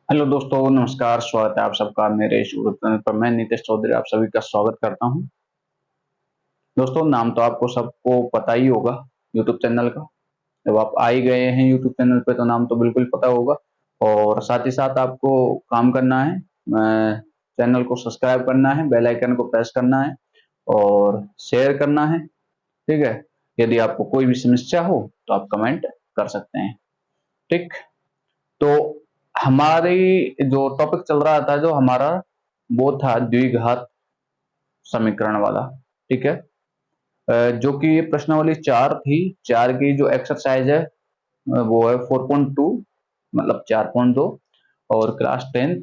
Hello दोस्तों, नमस्कार। स्वागत है आप सबका मेरे इस यूट्यूब चैनल पर। मैं नीतीश चौधरी आप सभी का स्वागत करता हूं। दोस्तों, नाम तो आपको सबको पता ही होगा यूट्यूब चैनल का। जब आप आ ही गए हैं यूट्यूब चैनल पे तो नाम तो बिल्कुल पता होगा। और साथ ही साथ आपको काम करना है, चैनल को सब्सक्राइब करना है, बेल आइकन को प्रेस करना है और शेयर करना है। ठीक है। यदि आपको कोई भी समस्या हो तो आप कमेंट कर सकते हैं। ठीक। तो हमारी जो टॉपिक चल रहा था, जो हमारा वो था द्विघात समीकरण वाला। ठीक है। जो कि ये प्रश्नावली 4 थी। 4 की जो एक्सरसाइज है वो है 4.2, मतलब 4.2। और क्लास टेंथ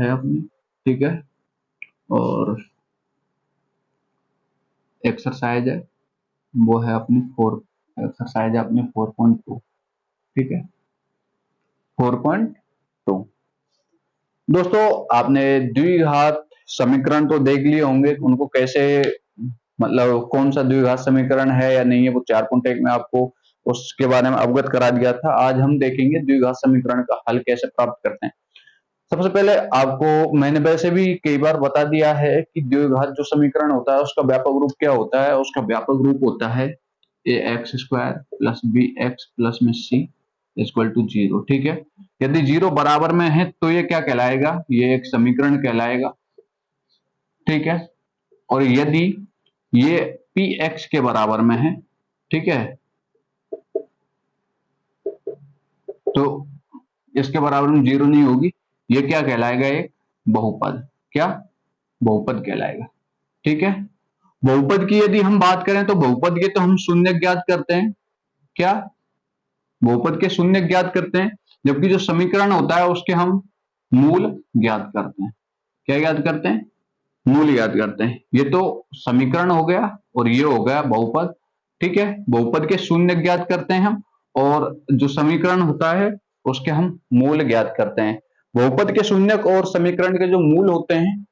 है अपनी। ठीक है। और एक्सरसाइज है वो है अपनी 4.टू। ठीक है। 4.2। दोस्तों, आपने द्विघात समीकरण तो देख लिए होंगे, उनको कैसे, मतलब कौन सा द्विघात समीकरण है या नहीं है, वो 4.1 में आपको उसके बारे में अवगत करा दिया था। आज हम देखेंगे द्विघात समीकरण का हल कैसे प्राप्त करते हैं। सबसे पहले आपको मैंने वैसे भी कई बार बता दिया है कि द्विघात जो समीकरण होता है उसका व्यापक रूप क्या होता है। उसका व्यापक रूप होता है ax² प्लस bx प्लस में c इक्वल टू 0। ठीक है। यदि 0 बराबर में है तो ये क्या कहलाएगा, ये एक समीकरण कहलाएगा। ठीक है। और यदि ये px के बराबर में है, ठीक है, तो इसके बराबर में 0 नहीं होगी, ये क्या कहलाएगा, एक बहुपद। क्या? बहुपद कहलाएगा। ठीक है। बहुपद की यदि हम बात करें तो बहुपद के तो हम शून्य ज्ञात करते हैं। क्या? बहुपद के शून्य ज्ञात करते हैं, जबकि जो समीकरण होता है उसके हम मूल ज्ञात करते हैं। क्या ज्ञात करते हैं? मूल ज्ञात करते हैं। ये तो समीकरण हो गया और ये हो गया बहुपद। ठीक है। बहुपद के शून्य ज्ञात करते हैं हम, और जो समीकरण होता है उसके हम मूल ज्ञात करते हैं। बहुपद के शून्य और समीकरण के जो मूल होते हैं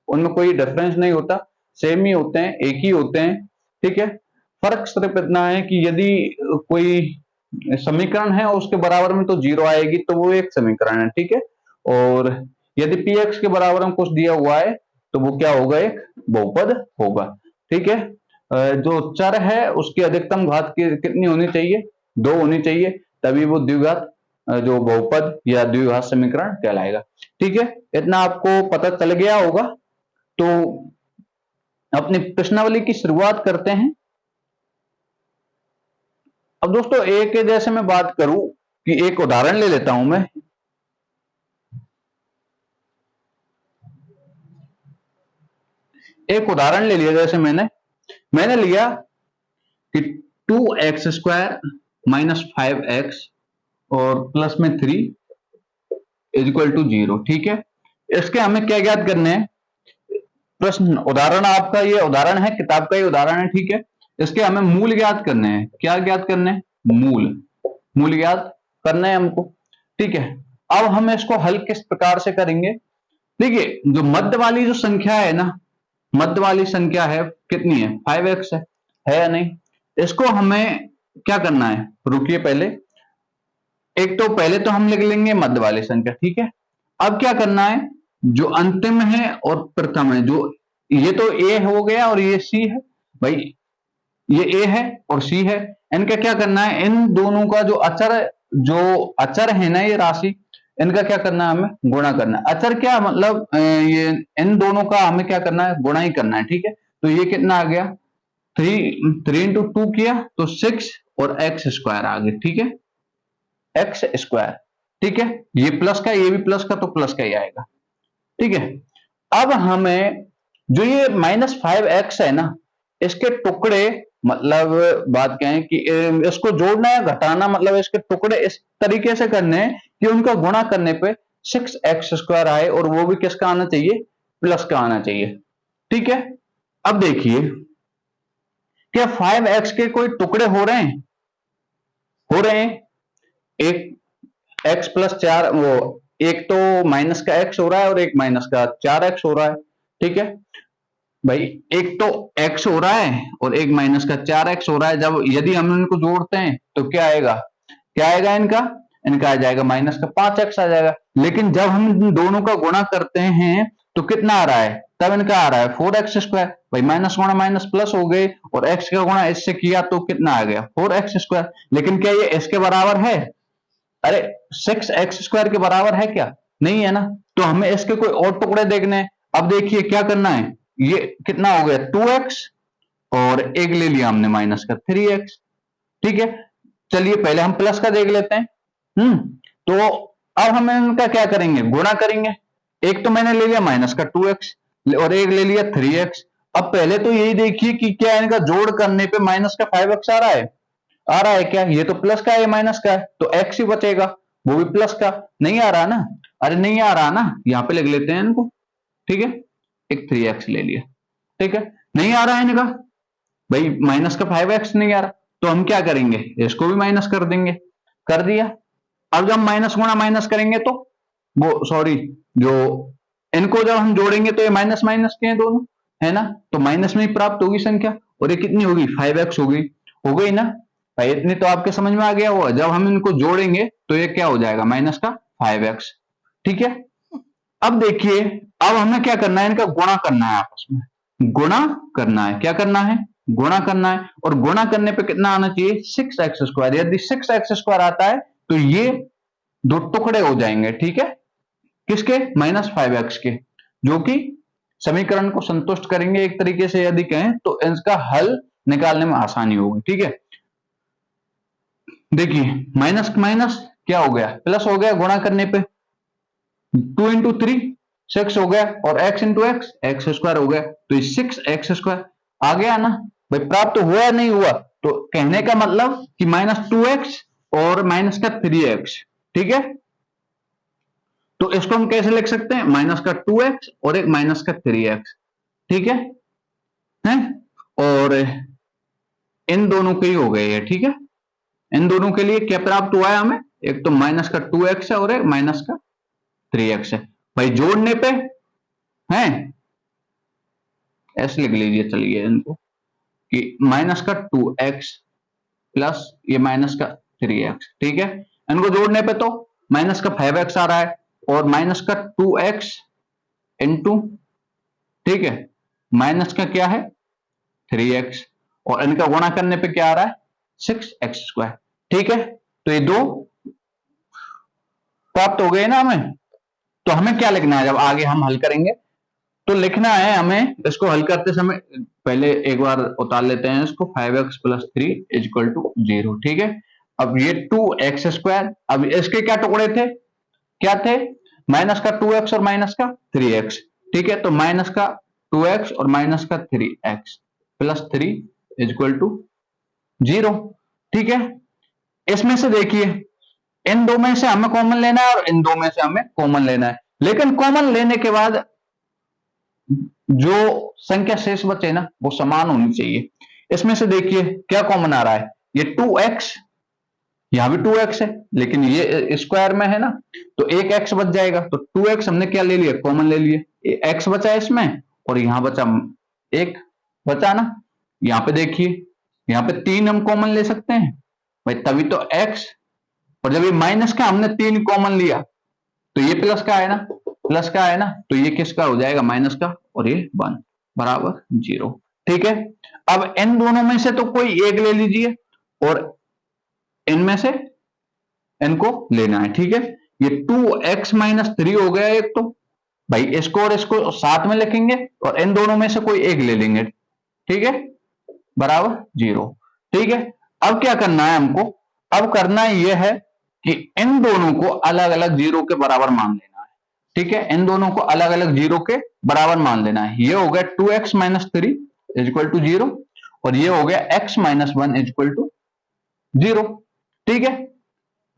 उनमें कोई डिफरेंस नहीं होता, सेम ही होते हैं, एक ही होते हैं। ठीक है। फर्क सिर्फ इतना है कि यदि कोई समीकरण है और उसके बराबर में तो 0 आएगी तो वो एक समीकरण है। ठीक है। और यदि px के बराबर में कुछ दिया हुआ है तो वो क्या होगा, एक बहुपद होगा। ठीक है। जो चर है उसकी अधिकतम घात कितनी होनी चाहिए, 2 होनी चाहिए, तभी वो द्विघात जो बहुपद या द्विघात समीकरण कहलाएगा। ठीक है। इतना आपको पता चल गया होगा। तो अपनी प्रश्नावली की शुरुआत करते हैं। अब दोस्तों, एक जैसे मैं बात करूं कि एक उदाहरण ले लेता हूं मैं। एक उदाहरण ले लिया, जैसे मैंने लिया कि 2x² माइनस 5x और प्लस में 3 इक्वल टू 0। ठीक है। इसके हमें क्या ज्ञात करने हैं? प्रश्न उदाहरण आपका, ये उदाहरण है, किताब का ये उदाहरण है। ठीक है। इसके हमें मूल ज्ञात करने हैं। क्या ज्ञात करने हैं? मूल ज्ञात करना है हमको। ठीक है। अब हम इसको हल किस प्रकार से करेंगे? देखिए, जो मध्य वाली जो संख्या है ना, मध्य वाली संख्या है कितनी है, 5x है या नहीं? इसको हमें क्या करना है, रुकिए, पहले एक तो पहले तो हम लिख लेंगे मध्य वाली संख्या। ठीक है। अब क्या करना है, जो अंतिम है और प्रथम है, जो ये तो a हो गया और ये c है भाई, ये a है और c है, इनका क्या करना है, इन दोनों का जो अचर है ना, ये राशि, इनका क्या करना है, हमें गुणा करना है। अचर क्या मतलब, ये इन दोनों का हमें क्या करना है, गुणा ही करना है। ठीक है। तो ये कितना आ गया, 3 इंटू 2 किया तो 6 और x² आ गया। ठीक है। x²। ठीक है। ये प्लस का, ये भी प्लस का, तो प्लस का ही आएगा। ठीक है। अब हमें जो ये -5x है ना, इसके टुकड़े, मतलब बात क्या है कि इसको जोड़ना या घटाना, मतलब इसके टुकड़े इस तरीके से करने हैं कि उनका गुणा करने पे 6x² आए, और वो भी किसका आना चाहिए, प्लस का आना चाहिए। ठीक है। अब देखिए, क्या 5x के कोई टुकड़े हो रहे हैं? हो रहे हैं। एक x प्लस 4, वो एक तो माइनस का x हो रहा है और एक माइनस का 4x हो रहा है। ठीक है। भाई एक तो x हो रहा है और एक माइनस का 4x हो रहा है। जब यदि हम इनको जोड़ते हैं तो क्या आएगा, क्या आएगा इनका, इनका आ जाएगा माइनस का 5x आ जाएगा। लेकिन जब हम इन दोनों का गुणा करते हैं तो कितना आ रहा है, तब इनका आ रहा है 4x²। भाई माइनस गुणा माइनस प्लस हो गए और x का गुणा इससे किया तो कितना आ गया 4x²। लेकिन क्या ये इसके बराबर है, अरे 6x² के बराबर है क्या, नहीं है ना। तो हमें इसके कोई और टुकड़े देखने हैं। अब देखिए क्या करना है, ये कितना हो गया 2x और एक ले लिया हमने माइनस का 3x। ठीक है, चलिए पहले हम प्लस का देख लेते हैं। तो अब हम इनका क्या करेंगे, गुणा करेंगे। एक तो मैंने ले लिया माइनस का 2x और एक ले लिया 3x। अब पहले तो यही देखिए कि क्या इनका जोड़ करने पे माइनस का 5x आ रहा है, आ रहा है क्या, ये तो प्लस का है माइनस का है तो x ही बचेगा, वो भी प्लस का नहीं आ रहा ना। अरे नहीं आ रहा ना, यहां पे लिख लेते हैं इनको। ठीक है, एक 3x ले लिया। ठीक है, नहीं आ रहा है इनका, भाई माइनस का 5x नहीं आ रहा तो हम क्या करेंगे, इसको भी माइनस कर देंगे, कर दिया। अब जब माइनस गुणा माइनस करेंगे तो वो सॉरी, जो इनको जब हम जोड़ेंगे तो ये माइनस माइनस के हैं दोनों, है ना। तो माइनस में ही प्राप्त होगी संख्या और ये कितनी होगी 5x होगी, हो गई ना भाई। इतनी तो आपके समझ में आ गया होगा, जब हम इनको जोड़ेंगे तो ये क्या हो जाएगा माइनस का 5x। ठीक है, अब देखिए अब हमें क्या करना है, इनका गुणा करना है, आपस में गुणा करना है। क्या करना है, गुणा करना है। और गुणा करने पे कितना आना चाहिए 6x²। यदि 6x² आता है तो ये दो टुकड़े हो जाएंगे। ठीक है, किसके, -5x के, जो कि समीकरण को संतुष्ट करेंगे एक तरीके से यदि कहें तो इसका हल निकालने में आसानी होगी। ठीक है, देखिए माइनस माइनस क्या हो गया, प्लस हो गया, गुणा करने पे 2 इंटू 3 6 हो गया और x इंटू एक्स x² हो गया, तो ये 6x² आ गया ना भाई। प्राप्त हुआ या नहीं हुआ, तो कहने का मतलब कि -2x और माइनस का 3x। ठीक है, तो इसको हम कैसे लिख सकते हैं, माइनस का 2x और एक माइनस का 3x। ठीक है, और इन दोनों के ही हो गए ये। ठीक है, इन दोनों के लिए क्या प्राप्त हुआ है हमें, एक तो माइनस का 2x है और एक माइनस का 3x है। भाई जोड़ने पे हैं, ऐसे लिख लीजिए चलिए इनको कि माइनस का 2x प्लस ये माइनस का 3x। ठीक है, इनको जोड़ने पे तो माइनस का 5x आ रहा है और माइनस का 2x इंटू, ठीक है, माइनस का क्या है 3x और इनका गुणा करने पे क्या आ रहा है 6x²। ठीक है, तो ये दो प्राप्त हो गए ना हमें। तो हमें क्या लिखना है, जब आगे हम हल करेंगे तो लिखना है हमें, इसको हल करते समय पहले एक बार उतार लेते हैं इसको, 5x + 3 = 0। ठीक है, अब ये 2x², अब इसके क्या टुकड़े थे, क्या थे, माइनस का 2x और माइनस का 3x। ठीक है, तो माइनस का 2x और माइनस का 3x + 3 = 0। ठीक है, इसमें से देखिए इन दो में से हमें कॉमन लेना है और इन दो में से हमें कॉमन लेना है। लेकिन कॉमन लेने के बाद जो संख्या शेष बचे ना वो समान होनी चाहिए। इसमें से देखिए क्या कॉमन आ रहा है, ये 2x, यहां भी 2x है लेकिन ये स्क्वायर में है ना, तो एक x बच जाएगा। तो 2x हमने क्या ले लिया, कॉमन ले लिए, x बचा इसमें और यहां बचा एक बचा ना। यहां पे देखिए यहां पे 3 हम कॉमन ले सकते हैं भाई, तभी तो x, और जब ये माइनस का हमने 3 कॉमन लिया तो ये प्लस का है ना, प्लस का है ना, तो ये किसका हो जाएगा माइनस का, और ये 1 बराबर 0। ठीक है, अब इन दोनों में से तो कोई एक ले लीजिए और इनमें से इनको लेना है। ठीक है, ये 2x - 3 हो गया एक, तो भाई इसको और इसको साथ में लिखेंगे और इन दोनों में से कोई एक ले लेंगे। ठीक है, बराबर 0। ठीक है, अब क्या करना है हमको, अब करना यह है कि इन दोनों को अलग अलग 0 के बराबर मान लेना है। ठीक है, इन दोनों को अलग अलग 0 के बराबर मान लेना है। ये हो गया 2x - 3 = 0 और ये हो गया x - 1 = 0। ठीक है,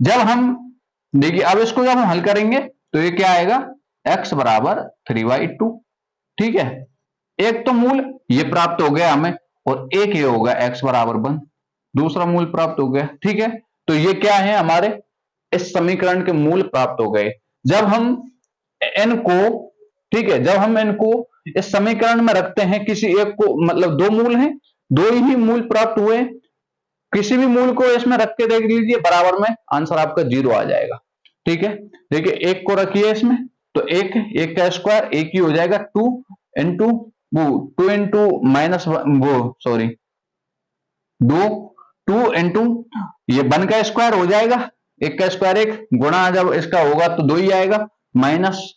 जब हम देखिए अब इसको जब हम हल करेंगे तो ये क्या आएगा, x बराबर 3/2। ठीक है, एक तो मूल ये प्राप्त हो गया हमें और एक ये होगा x बराबर 1, दूसरा मूल प्राप्त हो गया। ठीक है, तो ये क्या है हमारे इस समीकरण के मूल प्राप्त हो गए। जब हम n को, ठीक है, जब हम n को इस समीकरण में रखते हैं किसी एक को, मतलब दो मूल हैं, दो ही मूल प्राप्त हुए, किसी भी मूल को इसमें रख के देख लीजिए, बराबर में आंसर आपका 0 आ जाएगा। ठीक है, देखिए एक को रखिए इसमें, तो एक का स्क्वायर एक ही हो जाएगा, 2 इंटू वो 2 इंटू माइनस वो सॉरी 2 इंटू ये 1 का स्क्वायर हो जाएगा, एक का स्क्वायर एक, गुणा जब इसका होगा तो 2 ही आएगा, माइनस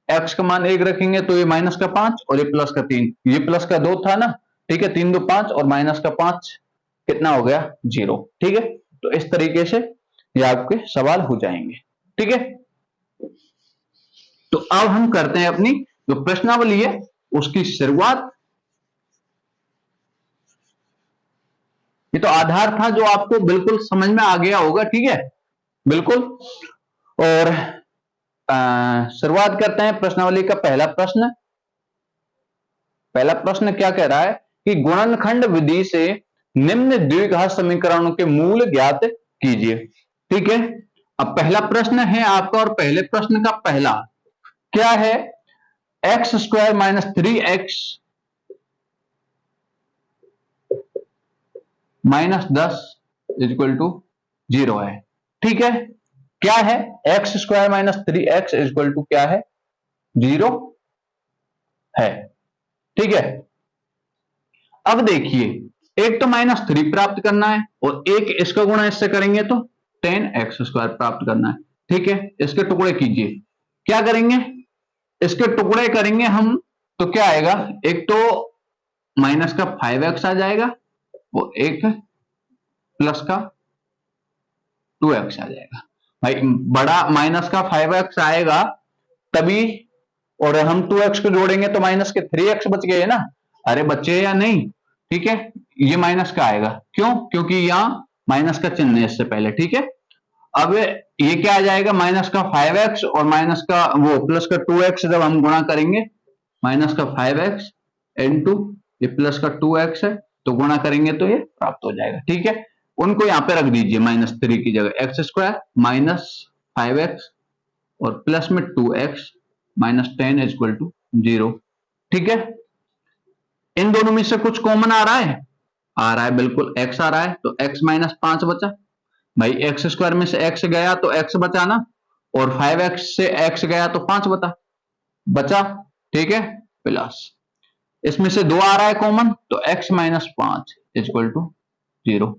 एक्स का मान 1 रखेंगे तो ये माइनस का 5 और ये प्लस का 3, ये प्लस का 2 था ना। ठीक है, 3 2 5 और माइनस का 5 कितना हो गया 0। ठीक है, तो इस तरीके से ये आपके सवाल हो जाएंगे। ठीक है, तो अब हम करते हैं अपनी जो प्रश्नावली है उसकी शुरुआत। ये तो आधार था जो आपको बिल्कुल समझ में आ गया होगा। ठीक है, बिल्कुल। और शुरुआत करते हैं प्रश्नावली का पहला प्रश्न। पहला प्रश्न क्या कह रहा है कि गुणनखंड विधि से निम्न द्विघात समीकरणों के मूल ज्ञात कीजिए। ठीक है, अब पहला प्रश्न है आपका, और पहले प्रश्न का पहला क्या है, x square minus 3x minus 10 equal to 0 है। ठीक है, क्या है, x square minus 3x equal to क्या है 0 है। ठीक है, अब देखिए एक तो -3 प्राप्त करना है और एक इसका गुणा इससे करेंगे तो 10x स्क्वायर प्राप्त करना है। ठीक है, इसके टुकड़े कीजिए, क्या करेंगे, इसके टुकड़े करेंगे हम तो क्या आएगा, एक तो माइनस का 5x आ जाएगा, वो एक प्लस का 2x आ जाएगा। भाई बड़ा माइनस का 5x आएगा तभी, और हम 2x को जोड़ेंगे तो माइनस के 3x बच गए ना, अरे बच्चे या नहीं। ठीक है, ये माइनस का आएगा, क्यों, क्योंकि यहां माइनस का चिन्ह है इससे पहले। ठीक है, अब ये क्या आ जाएगा, माइनस का 5x और माइनस का वो प्लस का 2x जब हम गुणा करेंगे, माइनस का 5x इंटू ये प्लस का 2x है तो गुणा करेंगे तो ये प्राप्त हो जाएगा। ठीक है, उनको यहां पे रख दीजिए, -3 की जगह एक्स स्क्वायर माइनस 5x और प्लस में 2x माइनस 10 इक्वल टू 0। ठीक है, इन दोनों में से कुछ कॉमन आ रहा है, बिल्कुल x आ रहा है, तो x माइनस 5 बचा। भाई एक्स स्क्वायर में से x गया तो x बचा ना, और 5x से x गया तो 5 बचा। ठीक है, प्लस इसमें से 2 आ रहा है कॉमन, तो x माइनस 5 इक्वल टू 0।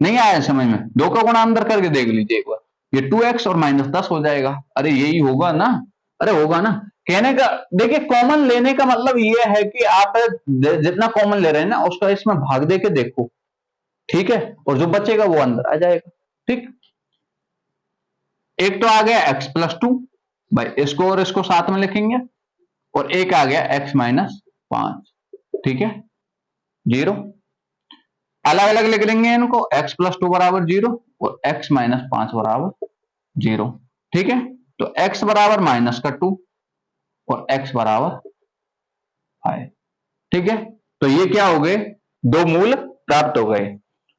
नहीं आया समझ में, 2 का गुणा अंदर करके देख लीजिए एक बार, ये 2x और माइनस 10 हो जाएगा। अरे यही होगा ना, अरे होगा ना। कहने का देखिए, कॉमन लेने का मतलब ये है कि आप जितना कॉमन ले रहे हैं ना उसका इसमें भाग दे के देखो। ठीक है, और जो बचेगा वो अंदर आ जाएगा। ठीक, एक तो आ गया x प्लस 2, भाई इसको और इसको साथ में लिखेंगे, और एक आ गया x माइनस 5। ठीक है, 0 अलग अलग लिख लेंगे इनको, x प्लस 2 बराबर 0 और x माइनस 5 बराबर 0। ठीक है, तो x बराबर माइनस का 2 और x बराबर 5। ठीक है, तो ये क्या हो गए, दो मूल प्राप्त हो गए।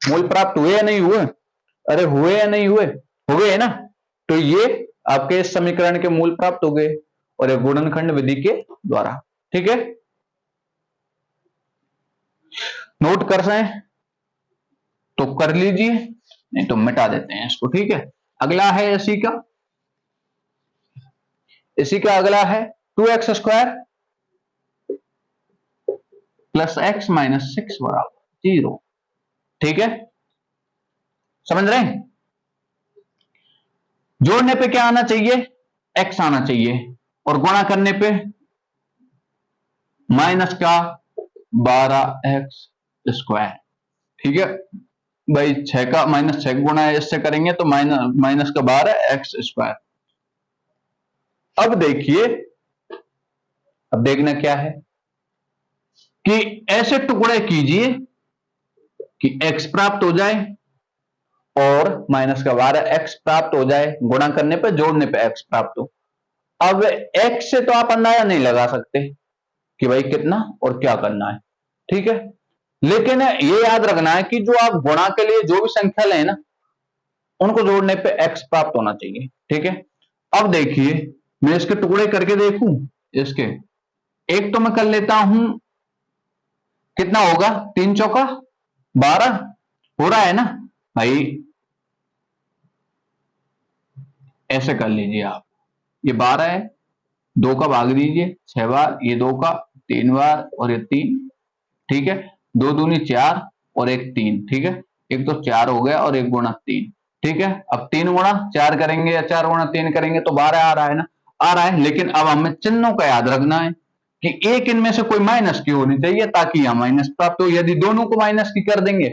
मूल प्राप्त हुए या नहीं हुए, अरे हुए या नहीं हुए, हो गए ना। तो ये आपके इस समीकरण के मूल प्राप्त हो गए, और ये गुणनखंड विधि के द्वारा। ठीक है, नोट कर रहे हैं तो कर लीजिए, नहीं तो मिटा देते हैं इसको। ठीक है, अगला है इसी का अगला है 2x square plus x minus 6 बराबर 0। ठीक है, समझ रहे हैं, जोड़ने पे क्या आना चाहिए, x आना चाहिए, और गुणा करने पे माइनस का 12x स्क्वायर। ठीक है भाई, 6 का माइनस 6 गुणा इससे करेंगे तो माइनस का 12x स्क्वायर। अब देखिए, अब देखना क्या है कि ऐसे टुकड़े कीजिए कि x प्राप्त हो जाए और माइनस का 12x प्राप्त हो जाए, गुणा करने पे जोड़ने पे x प्राप्त हो। अब x से तो आप अंदाजा नहीं लगा सकते कि भाई कितना और क्या करना है। ठीक है, लेकिन ये याद रखना है कि जो आप गुणा के लिए जो भी संख्या लें ना, उनको जोड़ने पे x प्राप्त होना चाहिए। ठीक है, अब देखिए मैं इसके टुकड़े करके देखूं, इसके एक तो मैं कर लेता हूं, कितना होगा, 3 चौका 12 हो रहा है ना भाई, ऐसे कर लीजिए आप, ये 12 है, 2 का भाग दीजिए 6 बार, ये 2 का 3 बार और ये 3, ठीक है, 2 दूनी 4 और एक 3, ठीक है, एक तो 4 हो गया और एक गुणा 3, ठीक है। अब 3 गुणा 4 करेंगे या 4 गुणा 3 करेंगे तो 12 आ रहा है ना, आ रहा है, लेकिन अब हमें चिन्हों का याद रखना है कि एक इनमें से कोई माइनस की होनी चाहिए ताकि यहां माइनस प्राप्त हो, यदि दोनों को माइनस की कर देंगे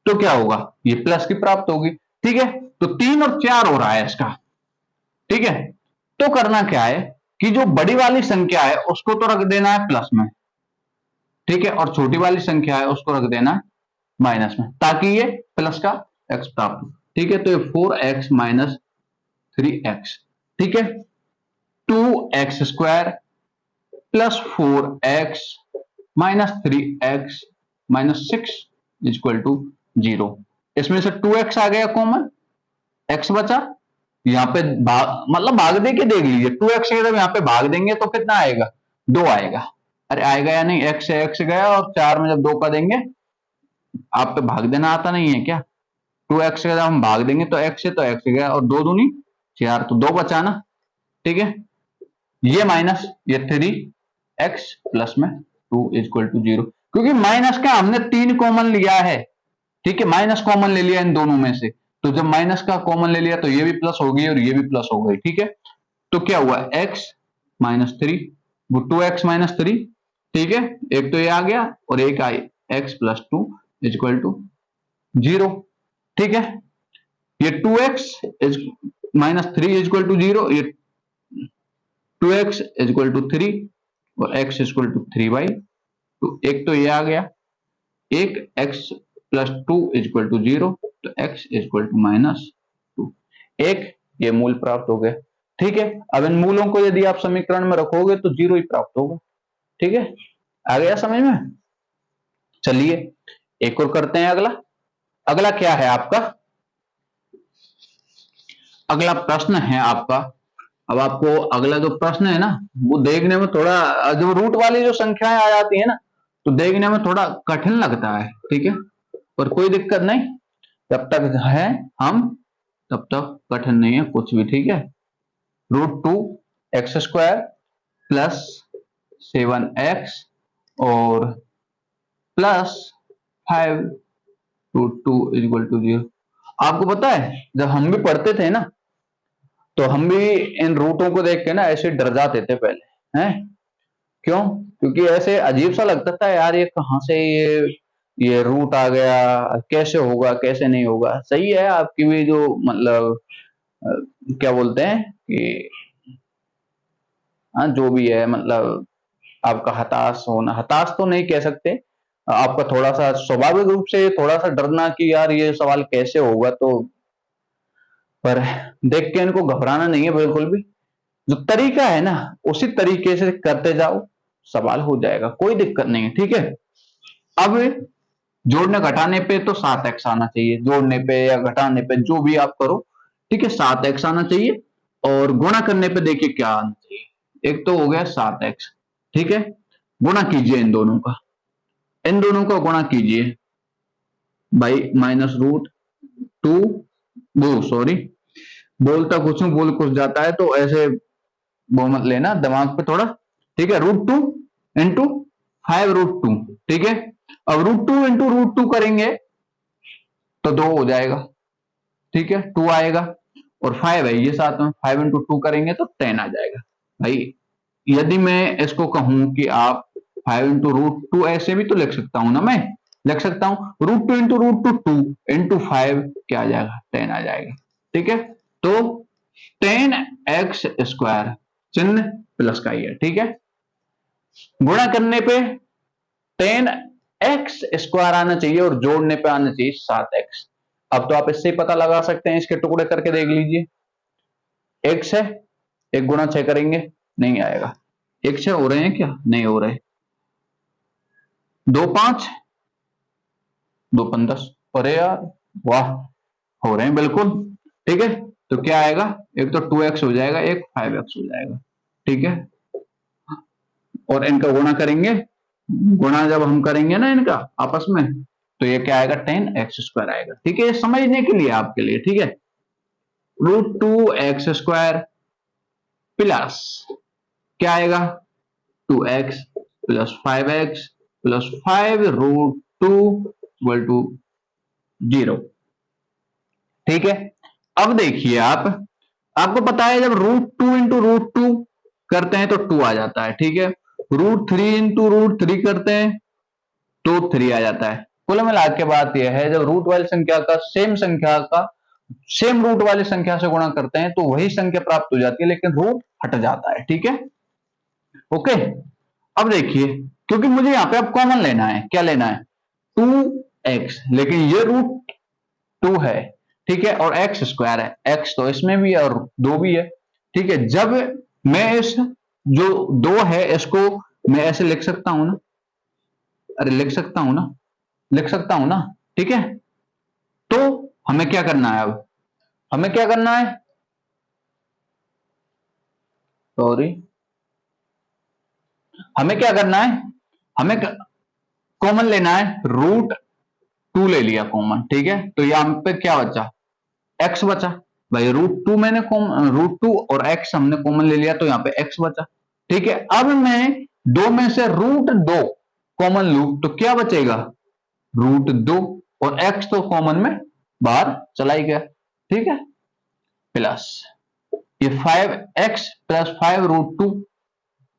तो क्या होगा, ये प्लस की प्राप्त होगी, ठीक है। तो 3 और 4 हो रहा है इसका, ठीक है। तो करना क्या है कि जो बड़ी वाली संख्या है उसको तो रख देना है प्लस में, ठीक है, और छोटी वाली संख्या है उसको रख देना है माइनस में, ताकि ये प्लस का एक्स प्राप्त हो, ठीक है। तो ये 4x माइनस 3x, ठीक है, 2x square plus 4x minus 3x minus 6 equal to 0। इसमें से 2x आ गया कॉमन, x बचा, यहाँ पे भाग मतलब भाग दे के देख लीजिए, 2x की जब यहाँ पे भाग देंगे तो कितना आएगा, 2 आएगा, अरे आएगा या नहीं, x से x गया और 4 में जब 2 का देंगे, आप पे भाग देना आता नहीं है क्या, 2x का जब हम भाग देंगे तो x से तो x गया और 2 दूनी 4, तो 2 बचा ना, ठीक है, ये माइनस ये 3x प्लस में 2 इक्वल टू 0, क्योंकि माइनस का हमने 3 कॉमन लिया है, ठीक है, माइनस कॉमन ले लिया इन दोनों में से, तो जब माइनस का कॉमन ले लिया तो ये भी प्लस हो गई और ये भी प्लस हो गई, ठीक है। तो क्या हुआ, x माइनस 3, वो 2x माइनस 3, ठीक है, एक तो ये आ गया और एक आई x प्लस 2 इक्वल टू 0, ठीक है। ये 2x माइनस 3 इक्वल टू 0, ये 2x इक्वल टू 3 और x इक्वल टू 3/2, एक तो ये आ गया, एक x प्लस 2 इक्वल टू 0, तो x इक्वल टू माइनस 2, एक ये मूल प्राप्त हो गया, ठीक है। अब इन मूलों को यदि आप समीकरण में रखोगे तो 0 ही प्राप्त होगा, ठीक है, आ गया समझ में। चलिए एक और करते हैं, अगला, अगला क्या है आपका, अगला प्रश्न है आपका, अब आपको अगला जो प्रश्न है ना वो देखने में थोड़ा, जो रूट वाली जो संख्याएं आ जाती है ना तो देखने में थोड़ा कठिन लगता है, ठीक है, पर कोई दिक्कत नहीं, जब तक है हम तब तक कठिन नहीं है कुछ भी, ठीक है। √2x² प्लस 7x और प्लस 5√2 इक्वल टू 0। आपको पता है जब हम भी पढ़ते थे ना तो हम भी इन रूटों को देख के ना ऐसे डर जाते थे पहले, हैं क्यों, क्योंकि ऐसे अजीब सा लगता था यार, ये कहां से ये रूट आ गया, कैसे होगा कैसे नहीं होगा। सही है आपकी भी जो मतलब क्या बोलते हैं कि हाँ जो भी है, मतलब आपका हताश होना, हताश तो नहीं कह सकते, आपका थोड़ा सा स्वाभाविक रूप से थोड़ा सा डरना कि यार ये सवाल कैसे होगा, तो पर देख के इनको घबराना नहीं है बिल्कुल भी, जो तरीका है ना उसी तरीके से करते जाओ, सवाल हो जाएगा, कोई दिक्कत नहीं है, ठीक है। अब जोड़ने घटाने पे तो 7x आना चाहिए, जोड़ने पे या घटाने पे जो भी आप करो, ठीक है, 7x आना चाहिए, और गुणा करने पे देखिए क्या आना चाहिए, एक तो हो गया 7x, ठीक है, गुणा कीजिए इन दोनों का, इन दोनों का गुणा कीजिए भाई, -√2, वो सॉरी बोलता कुछ हूं बोल कुछ जाता है, तो ऐसे वो मत लेना दिमाग पे थोड़ा, ठीक है, √2 इंटू 5√2, ठीक है। अब √2 इंटू √2 करेंगे तो 2 हो जाएगा, ठीक है, 2 आएगा, और 5 है ये साथ में, 5 इंटू 2 करेंगे तो 10 आ जाएगा भाई। यदि मैं इसको कहूं कि आप 5 इंटू √2 ऐसे भी तो लिख सकता हूं ना, मैं लिख सकता हूं √2 इंटू √2 2 इंटू 5 क्या आ जाएगा, 10 आ जाएगा, ठीक है। तो 10x², चिन्ह प्लस का ही है, ठीक है, गुणा करने पे 10x² आना चाहिए और जोड़ने पे आना चाहिए 7x। अब तो आप इससे ही पता लगा सकते हैं, इसके टुकड़े करके देख लीजिए, x है, 1 गुणा 6 करेंगे नहीं आएगा, 1 6 हो रहे हैं क्या, नहीं हो रहे, 2 5 2 5 10, अरे यार वाह, हो रहे हैं बिल्कुल, ठीक है। तो क्या आएगा, एक तो 2x हो जाएगा, एक 5x हो जाएगा, ठीक है, और इनका गुणा करेंगे, गुणा जब हम करेंगे ना इनका आपस में, तो ये क्या आएगा, 10x² आएगा। ठीक है, ये समझने के लिए आपके लिए। ठीक है, √2x² प्लस क्या आएगा, 2x प्लस 5x प्लस 5√2 = 0। ठीक है, अब देखिए आपको पता है जब √2 इंटू √2 करते हैं तो 2 आ जाता है। ठीक है, √3 इंटू √3 करते हैं तो 3 आ जाता है। कुल मिला के बात यह है, जब रूट वाली संख्या का सेम रूट वाली संख्या से गुणा करते हैं तो वही संख्या प्राप्त हो जाती है, लेकिन रूट हट जाता है। ठीक है, ओके। अब देखिए, क्योंकि मुझे यहाँ पे अब कॉमन लेना है, क्या लेना है, 2x, लेकिन ये √2 है। ठीक है, और x² है, x तो इसमें भी है और 2 भी है। ठीक है, जब मैं इस जो 2 है इसको मैं ऐसे लिख सकता हूं ना, अरे लिख सकता हूं ना। ठीक है, तो हमें क्या करना है, अब हमें क्या करना है, सॉरी, हमें क्या करना है, हमें कॉमन लेना है, √2 ले लिया कॉमन। ठीक है, तो यहां पे क्या बचा, x बचा भाई, √2 मैंने √2 और x हमने कॉमन ले लिया तो यहाँ पे x बचा। ठीक है, अब मैं 2 में से √2 कॉमन लूं तो क्या बचेगा, √2, और x तो कॉमन में बाहर चला ही गया। ठीक है, प्लस ये 5x प्लस 5√2।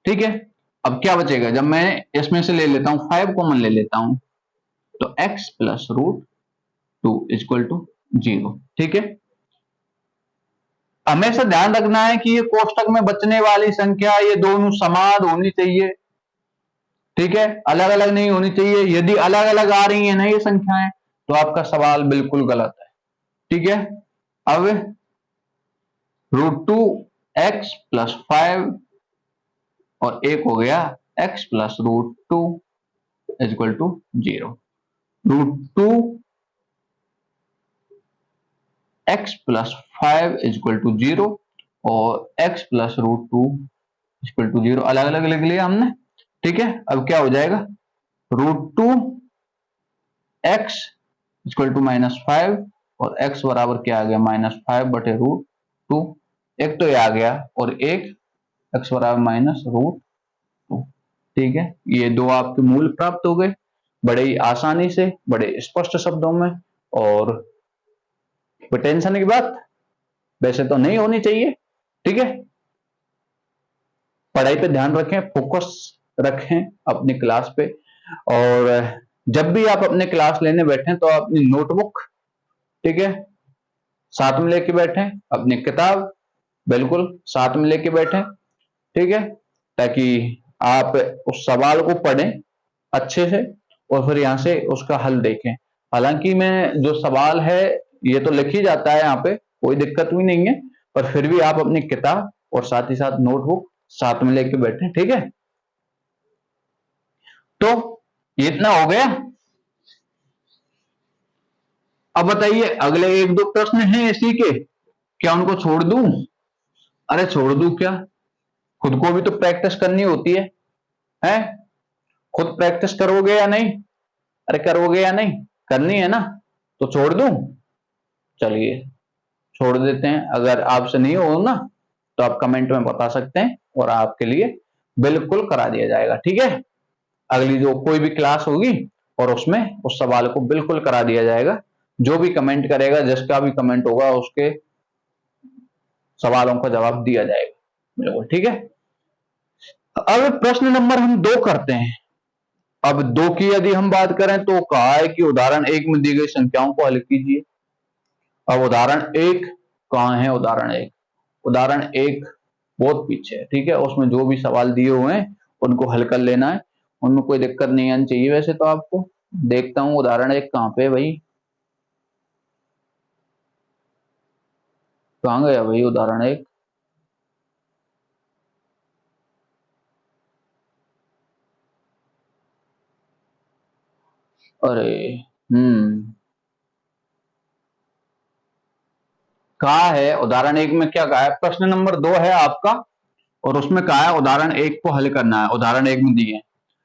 ठीक है, अब क्या बचेगा, जब मैं इसमें से ले लेता हूं 5 कॉमन ले लेता हूं तो x प्लस √2 = 0। ठीक है, हमेशा ध्यान रखना है कि ये कोष्टक में बचने वाली संख्या ये दोनों समान होनी चाहिए। ठीक है, अलग अलग नहीं होनी चाहिए। यदि अलग अलग आ रही है ना ये संख्याएं तो आपका सवाल बिल्कुल गलत है। ठीक है, अब √2x प्लस 5 और एक हो गया x प्लस √2 = 0। √2x प्लस 5 = 0 और x प्लस √2 = 0 अलग अलग लिख लिया हमने। ठीक है, अब क्या हो जाएगा, √2x = -5 और x बराबर क्या आ गया, -5/√2। एक तो ये आ गया और एक x बराबर -√2। ठीक है, ये दो आपके मूल प्राप्त हो गए बड़े ही आसानी से, बड़े स्पष्ट शब्दों में, और कोई टेंशन की बात वैसे तो नहीं होनी चाहिए। ठीक है, पढ़ाई पे ध्यान रखें, फोकस रखें अपनी क्लास पे, और जब भी आप अपने क्लास लेने बैठें तो अपनी नोटबुक, ठीक है, साथ में लेके बैठें, अपनी किताब बिल्कुल साथ में लेके बैठें। ठीक है, ताकि आप उस सवाल को पढ़ें अच्छे से और फिर यहाँ से उसका हल देखें। हालांकि मैं जो सवाल है ये तो लिख ही जाता है यहाँ पे, कोई दिक्कत भी नहीं है, पर फिर भी आप अपनी किताब और साथ ही साथ नोटबुक साथ में लेके बैठे। ठीक है, तो इतना हो गया। अब बताइए, अगले 1-2 प्रश्न हैं इसी के, क्या उनको छोड़ दूं, अरे छोड़ दूं क्या, खुद को भी तो प्रैक्टिस करनी होती है? खुद प्रैक्टिस करोगे या नहीं, अरे करोगे या नहीं, करनी है ना, तो छोड़ दूं, चलिए छोड़ देते हैं। अगर आपसे नहीं हो ना तो आप कमेंट में बता सकते हैं और आपके लिए बिल्कुल करा दिया जाएगा। ठीक है, अगली जो कोई भी क्लास होगी और उसमें उस सवाल को बिल्कुल करा दिया जाएगा। जो भी कमेंट करेगा, जिसका भी कमेंट होगा, उसके सवालों का जवाब दिया जाएगा बिल्कुल। ठीक है, अब प्रश्न नंबर हम 2 करते हैं। अब 2 की यदि हम बात करें तो कहा है कि उदाहरण 1 में दी गई संख्याओं को हल कीजिए। अब उदाहरण 1 कहां है, उदाहरण 1 बहुत पीछे है। ठीक है, उसमें जो भी सवाल दिए हुए हैं उनको हल कर लेना है, उनमें कोई दिक्कत नहीं आनी चाहिए। वैसे तो आपको देखता हूं उदाहरण 1 कहां पे भाई, कहां गया भाई उदाहरण 1, अरे कहा है उदाहरण 1 में, क्या कहा है, प्रश्न नंबर 2 है आपका, और उसमें कहा है उदाहरण 1 को हल करना है, उदाहरण 1 में दिए हैं।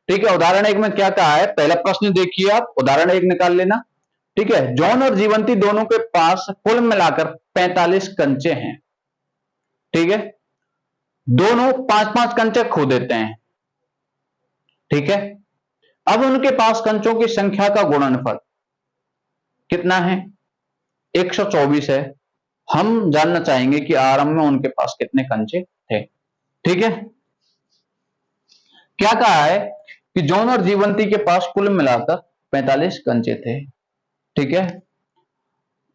ठीक है, उदाहरण 1 में क्या कहा है, पहला प्रश्न देखिए आप, उदाहरण 1 निकाल लेना। ठीक है, जॉन और जीवंती दोनों के पास कुल मिलाकर 45 कंचे हैं। ठीक है, दोनों 5-5 कंचे खो देते हैं। ठीक है, अब उनके पास कंचों की संख्या का गुणनफल कितना है, 124 है। हम जानना चाहेंगे कि आरंभ में उनके पास कितने कंचे थे। ठीक है, क्या कहा है कि जॉन और जीवंती के पास कुल मिलाकर 45 कंचे थे। ठीक है,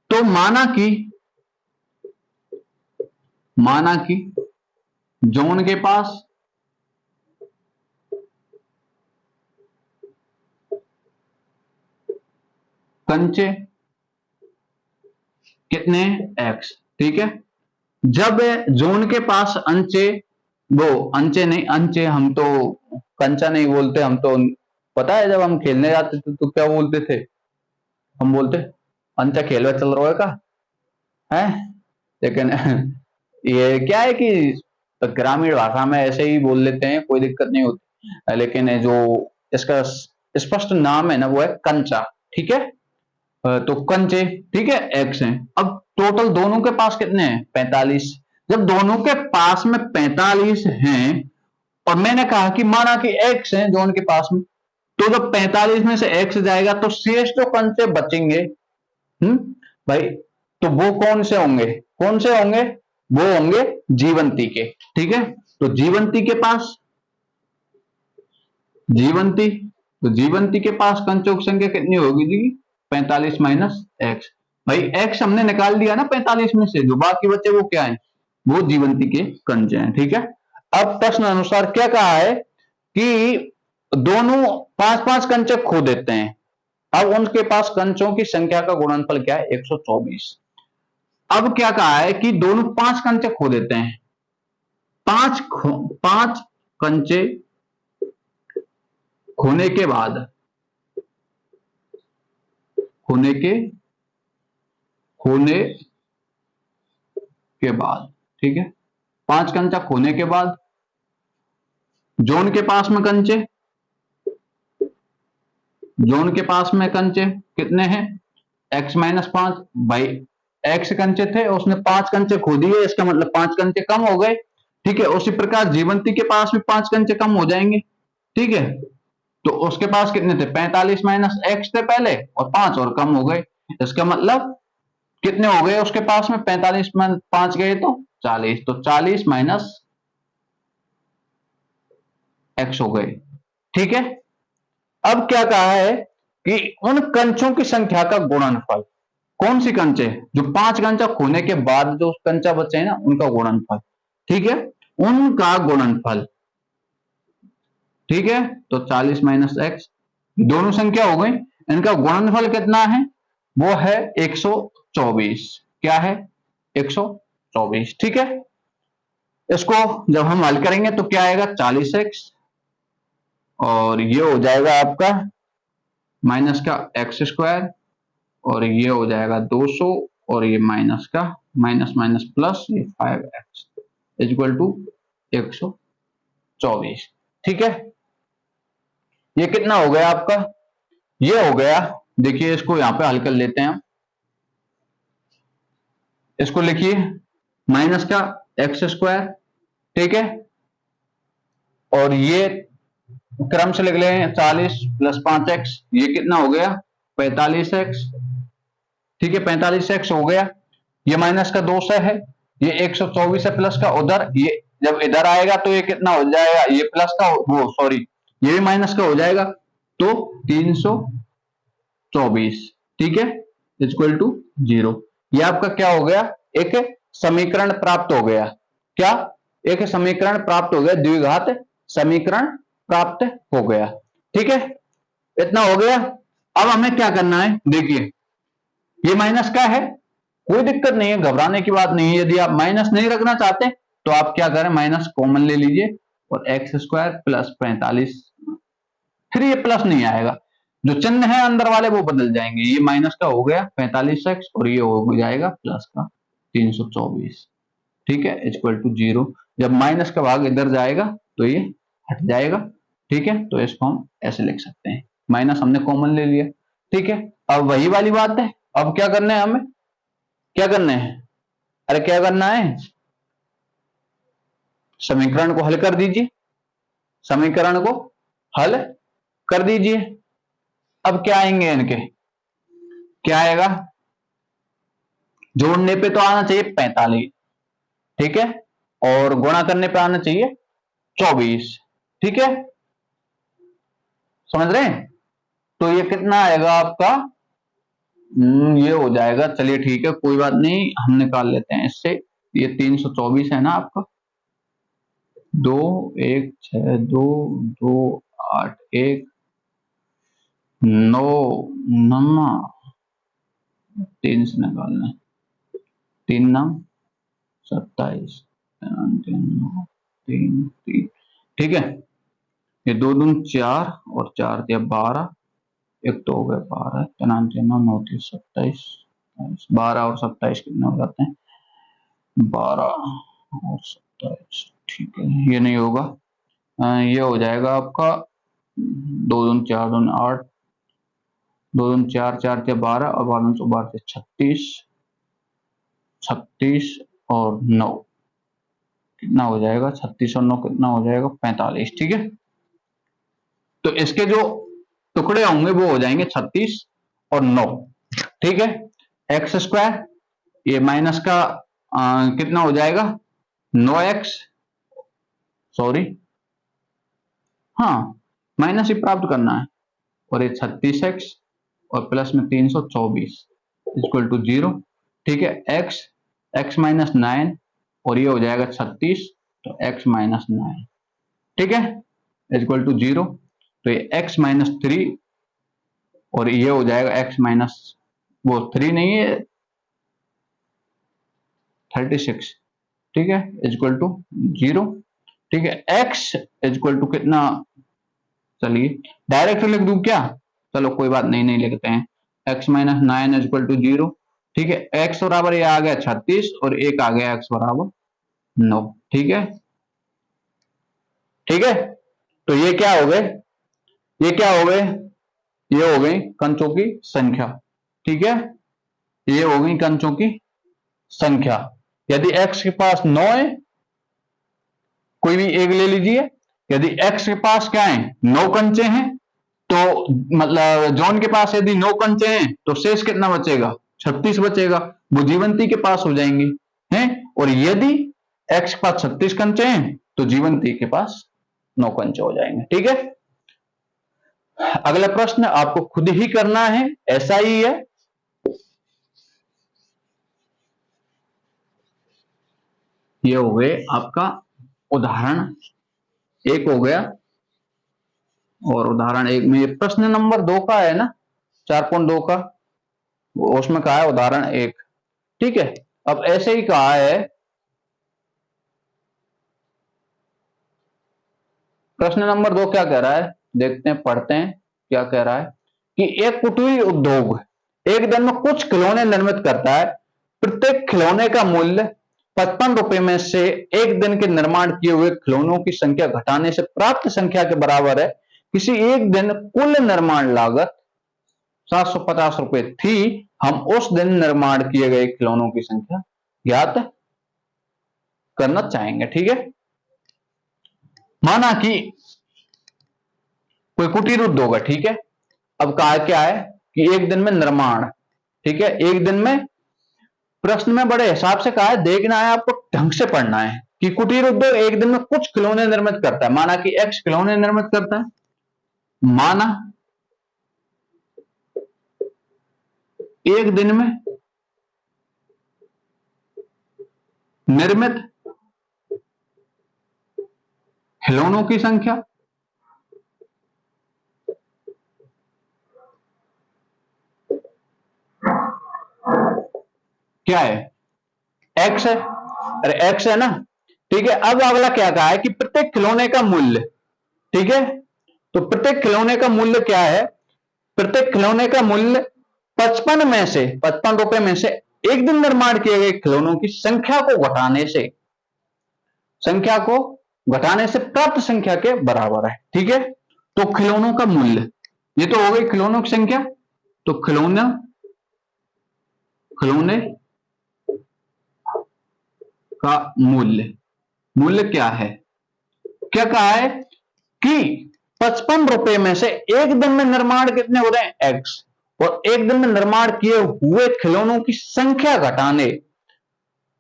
तो माना कि जॉन के पास कंचे कितने, x। ठीक है, जब जॉन के पास अंचे, वो अंचे नहीं, अंचे हम तो कंचा नहीं बोलते, हम तो पता है जब हम खेलने जाते थे तो क्या बोलते थे, हम बोलते अंचा खेलवा चल रहा है का है। लेकिन ये क्या है कि ग्रामीण भाषा में ऐसे ही बोल लेते हैं, कोई दिक्कत नहीं होती, लेकिन जो इसका स्पष्ट नाम है ना वो है कंचा। ठीक है, तो कंचे, ठीक है, एक्स हैं। अब टोटल दोनों के पास कितने हैं, 45। जब दोनों के पास में 45 हैं और मैंने कहा कि माना कि एक्स है जो उनके पास में, तो जब 45 में से एक्स जाएगा तो शेष जो कंचे बचेंगे, भाई, तो वो कौन से होंगे, कौन से होंगे, वो होंगे जीवंती के। ठीक है, तो जीवंती के पास कंचों की संख्या कितनी होगी जी, 45 माइनस एक्स। भाई एक्स हमने निकाल दिया ना 45 में से, जो बाकी बचे वो क्या है, वो जीवंती के कंचे हैं। ठीक है, अब प्रश्न अनुसार क्या कहा है कि दोनों 5-5 कंचे खो देते हैं। अब उनके पास कंचों की संख्या का गुणनफल क्या है, 124। अब क्या कहा है कि दोनों 5 कंचे खो देते हैं, 5 कंचे खोने के बाद, ठीक है, 5 कंचा खोने के बाद जॉन के पास में कंचे कितने हैं, x माइनस 5। भाई x कंचे थे, उसने 5 कंचे खो दिए, इसका मतलब 5 कंचे कम हो गए। ठीक है, उसी प्रकार जीवंती के पास भी 5 कंचे कम हो जाएंगे। ठीक है, तो उसके पास कितने थे, 45 माइनस एक्स थे पहले, और 5 और कम हो गए। इसका मतलब कितने हो गए उसके पास में, 45 में 5 गए तो 40, तो 40 माइनस एक्स हो गए। ठीक है, अब क्या कहा है कि उन कंचों की संख्या का गुणनफल, कौन सी कंचे, जो 5 कंचा खोने के बाद जो कंचा बचे हैं ना उनका गुणनफल। ठीक है, उनका गुणनफल। ठीक है, तो 40 माइनस एक्स, दोनों संख्या हो गई, इनका गुणनफल कितना है, वो है 124। क्या है, 124। ठीक है, इसको जब हम हल करेंगे तो क्या आएगा, 40x, और ये हो जाएगा आपका माइनस का एक्स स्क्वायर, और ये हो जाएगा 200, और ये माइनस का माइनस माइनस प्लस, ये 5x इक्वल टू 124। ठीक है, ये कितना हो गया आपका, ये हो गया, देखिए इसको यहां पे हल कर लेते हैं हम। इसको लिखिए माइनस का एक्स स्क्वायर, ठीक है, और ये क्रम से लिख लें 40 प्लस 5x, ये कितना हो गया, 45x। ठीक है, 45x हो गया, ये माइनस का 200 है, ये 124 है प्लस का, उधर ये जब इधर आएगा तो ये कितना हो जाएगा, ये प्लस का, वो सॉरी ये भी माइनस का हो जाएगा, तो 324। ठीक है, इक्वल टू 0। ये आपका क्या हो गया, एक समीकरण प्राप्त हो गया। क्या, एक समीकरण प्राप्त हो गया, द्विघात समीकरण प्राप्त हो गया। ठीक है, इतना हो गया। अब हमें क्या करना है, देखिए ये माइनस का है, कोई दिक्कत नहीं है, घबराने की बात नहीं है। यदि आप माइनस नहीं रखना चाहते तो आप क्या करें, माइनस कॉमन ले लीजिए, और एक्स स्क्वायर प्लस 45, फिर ये प्लस नहीं आएगा, जो चिन्ह है अंदर वाले वो बदल जाएंगे। ये माइनस का हो गया 45x, और ये हो जाएगा प्लस का 324। ठीक है, इक्वल टू 0। जब माइनस का भाग इधर जाएगा तो ये हट जाएगा। ठीक है, तो इसको हम ऐसे लिख सकते हैं, माइनस हमने कॉमन ले लिया। ठीक है, अब वही वाली बात है, अब क्या करना है हमें, क्या करना है, अरे क्या करना है, समीकरण को हल कर दीजिए, समीकरण को हल कर दीजिए। अब क्या आएंगे इनके, क्या आएगा, जोड़ने पे तो आना चाहिए 45, ठीक है, और गुणा करने पे आना चाहिए 24। ठीक है, समझ रहे हैं, तो ये कितना आएगा आपका, ये हो जाएगा, चलिए ठीक है कोई बात नहीं, हम निकाल लेते हैं इससे, ये 324 है ना आपका, 2 1 6 2 2 8 1 9 9 3 से निकालना है, 3 9 27 3 3, ठीक है, ये 2 दून 4 और 4 दिया 12, एक तो हो गया 12, 3 3 9 9 3 27, 12 और 27 कितने हो जाते हैं, 12 और 27, ठीक है, ये नहीं होगा, ये हो जाएगा आपका 2 दून 4 दून 8, 2 दून 4 4 थे 12 और 12 से 12 थे 36, 36 और 9 कितना हो जाएगा, 36 और 9 कितना हो जाएगा 45। ठीक है, तो इसके जो टुकड़े होंगे वो हो जाएंगे 36 और 9। ठीक है, एक्स स्क्वायर, ये माइनस का कितना हो जाएगा 9x, सॉरी हाँ माइनस ही प्राप्त करना है, और ये 36x और प्लस में 324 इक्वल टू 0। ठीक है, x माइनस 9 और ये हो जाएगा 36, तो x माइनस 9, ठीक है, इक्वल टू 0, तो ये x माइनस 3 और ये हो जाएगा x माइनस, वो 3 नहीं है 36, ठीक है, इक्वल टू 0। ठीक है, x इक्वल टू कितना, चलिए डायरेक्ट लिख दूं क्या, चलो कोई बात नहीं, नहीं लिखते हैं, x माइनस 9 इक्वल टू 0। ठीक है, x बराबर ये आ गया 36 और एक आ गया x बराबर 9। ठीक है, ठीक है, तो ये क्या हो गए, ये क्या हो गए, ये हो गई कंचों की संख्या। ठीक है, ये हो गई कंचों की संख्या। यदि x के पास 9 है, कोई भी एक ले लीजिए, यदि x के पास क्या है 9 कंचे हैं, तो मतलब जॉन के पास यदि 9 कंचे हैं तो शेष कितना बचेगा, 36 बचेगा, वो जीवंती के पास हो जाएंगे हैं। और यदि x के पास 36 कंचे हैं तो जीवंती के पास 9 कंचे हो जाएंगे। ठीक है, अगला प्रश्न आपको खुद ही करना है, ऐसा ही है, ये हो गए आपका उदाहरण 1 हो गया, और उदाहरण 1 में प्रश्न नंबर 2 का है ना, 4.2 का, उसमें कहा है उदाहरण 1। ठीक है, अब ऐसे ही कहा है, प्रश्न नंबर 2 क्या कह रहा है, देखते हैं पढ़ते हैं क्या कह रहा है, कि एक कुटीर उद्योग एक दिन में कुछ खिलौने निर्मित करता है, प्रत्येक खिलौने का मूल्य 55 रुपए में से एक दिन के निर्माण किए हुए खिलौनों की संख्या घटाने से प्राप्त संख्या के बराबर है। किसी एक दिन कुल निर्माण लागत 750 रुपए थी, हम उस दिन निर्माण किए गए खिलौनों की संख्या ज्ञात करना चाहेंगे। ठीक है, माना कि कोई कुटीर उद्योग है, ठीक है, अब कहा क्या है कि एक दिन में निर्माण, ठीक है, एक दिन में, प्रश्न में बड़े हिसाब से कहा है, देखना है आपको, ढंग से पढ़ना है कि कुटीर उद्योग एक दिन में कुछ खिलौने निर्मित करता है, माना कि x खिलौने निर्मित करता है, माना एक दिन में निर्मित खिलौनों की संख्या क्या है, x है, अरे x है ना। ठीक है, अब अगला क्या कहा है कि प्रत्येक खिलौने का मूल्य, ठीक है, तो प्रत्येक खिलौने का मूल्य क्या है, प्रत्येक खिलौने का मूल्य 55 में से, 55 रुपए में से एक दिन निर्माण किए गए खिलौनों की संख्या को घटाने से संख्या को घटाने से प्राप्त संख्या के बराबर है। ठीक है, तो खिलौनों का मूल्य, ये तो हो गई खिलौनों की संख्या। तो खिलौने का मूल्य, मूल्य क्या है, क्या कहा है कि 55 रुपए में से एक दिन में निर्माण कितने हो रहे हैं, एक्स, और एक दिन में निर्माण किए हुए खिलौनों की संख्या घटाने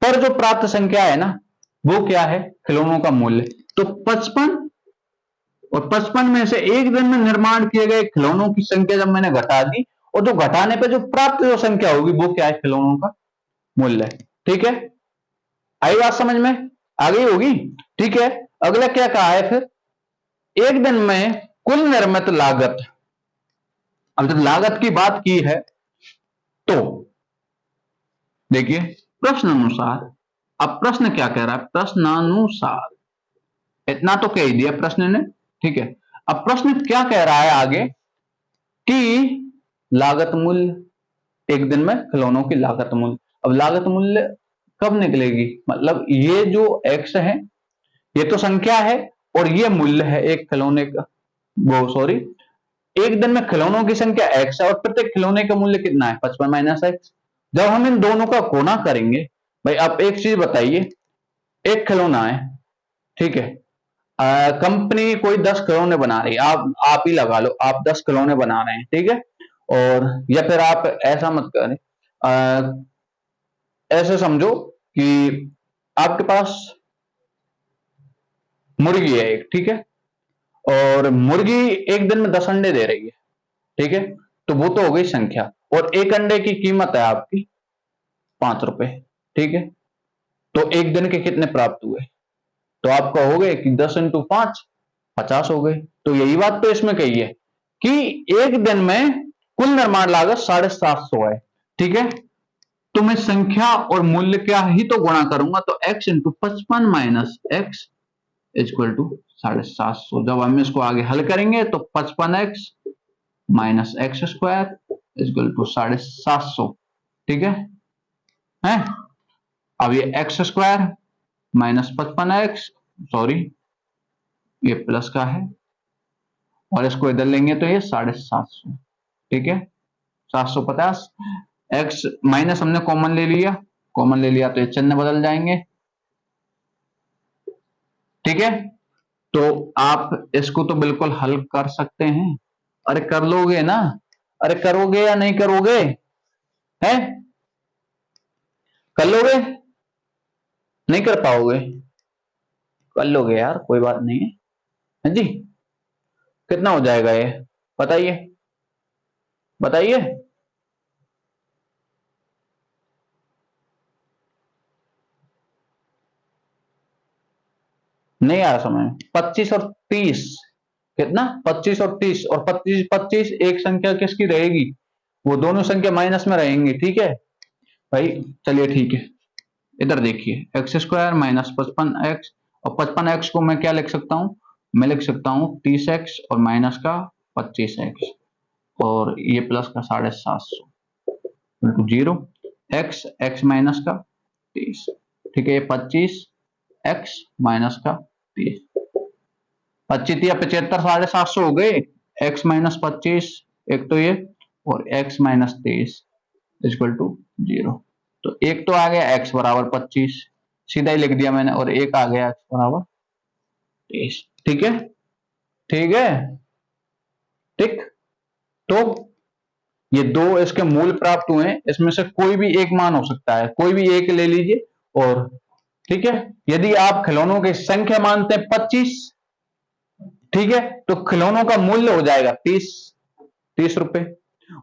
पर जो प्राप्त संख्या है ना, वो क्या है, खिलौनों का मूल्य। तो 55 और 55 में से एक दिन में निर्माण किए गए खिलौनों की संख्या जब मैंने घटा दी, और जो घटाने पर जो प्राप्त जो संख्या होगी वो क्या है, खिलौनों का मूल्य। ठीक है, आई बात समझ में, आ गई होगी। ठीक है, अगला क्या कहा है फिर, एक दिन में कुल निर्मित लागत। अब जब लागत की बात की है तो देखिए प्रश्न अनुसार, अब प्रश्न क्या कह रहा है, प्रश्नानुसार, इतना तो कह दिया प्रश्न ने। ठीक है, अब प्रश्न क्या कह रहा है आगे कि लागत मूल्य, एक दिन में खिलौनों की लागत मूल्य। अब लागत मूल्य कब निकलेगी, मतलब ये जो एक्स है ये तो संख्या है और ये मूल्य है एक खिलौने का, वो सॉरी, एक दिन में खिलौनों की संख्या एक्स है और प्रत्येक खिलौने का मूल्य कितना है, 55 माइनस एक्स। जब हम इन दोनों का गुणा करेंगे, भाई आप एक चीज बताइए, एक खिलौना है, ठीक है, कंपनी कोई 10 खिलौने बना रही है, आप ही लगा लो, आप 10 खिलौने बना रहे हैं, ठीक है, और या फिर आप ऐसा मत करें, ऐसे समझो कि आपके पास मुर्गी है एक, ठीक है, और मुर्गी एक दिन में 10 अंडे दे रही है, ठीक है, तो वो तो हो गई संख्या, और एक अंडे की कीमत है आपकी 5 रुपए, ठीक है, तो एक दिन के कितने प्राप्त हुए, तो आप कहोगे कि 10 इंटू 5 50 हो गए। तो यही बात तो इसमें कही है कि एक दिन में कुल निर्माण लागत 750 है, ठीक है, तो मैं संख्या और मूल्य क्या ही तो गुणा करूंगा, तो x into 55 minus x equal to 750। जब हम इसको आगे हल करेंगे तो 55x minus x square equal to 750, ठीक है। अब ये x square minus 55x, sorry ये प्लस का है, और इसको इधर लेंगे तो ये 750, ठीक है, 750। एक्स माइनस हमने कॉमन ले लिया, कॉमन ले लिया तो ये चिन्ह बदल जाएंगे, ठीक है, तो आप इसको तो बिल्कुल हल कर सकते हैं, अरे कर लोगे ना, अरे करोगे या नहीं करोगे, है, कर लोगे, नहीं कर पाओगे, कर लोगे यार, कोई बात नहीं है, है जी। कितना हो जाएगा ये, बताइए बताइए, नहीं आ रहा समझ, 25 और 30, कितना, 25 और 30, और 25 25 एक संख्या किसकी रहेगी, वो दोनों संख्या माइनस में रहेंगी, ठीक है भाई, चलिए ठीक है, इधर देखिए एक्स स्क्वायर माइनस 55x, और 55x को मैं क्या लिख सकता हूँ, मैं लिख सकता हूँ 30x और माइनस का 25x, और ये प्लस का 750 जीरो, एक्स एक्स माइनस का 30, ठीक है, ये 25x माइनस का 30, 25 या 75 750 हो गए, x माइनस 25 एक तो ये, और x माइनस 23 इक्वल टू 0। तो एक तो आ गया x बराबर 25, सीधा ही लिख दिया मैंने, और एक आ गया x बराबर 23, ठीक है, ठीक है, ठीक। तो ये दो इसके मूल प्राप्त हुए हैं, इसमें से कोई भी एक मान हो सकता है, कोई भी एक ले लीजिए, और ठीक है, यदि आप खिलौनों की संख्या मानते हैं 25, ठीक है, तो खिलौनों का मूल्य हो जाएगा 30 रुपए,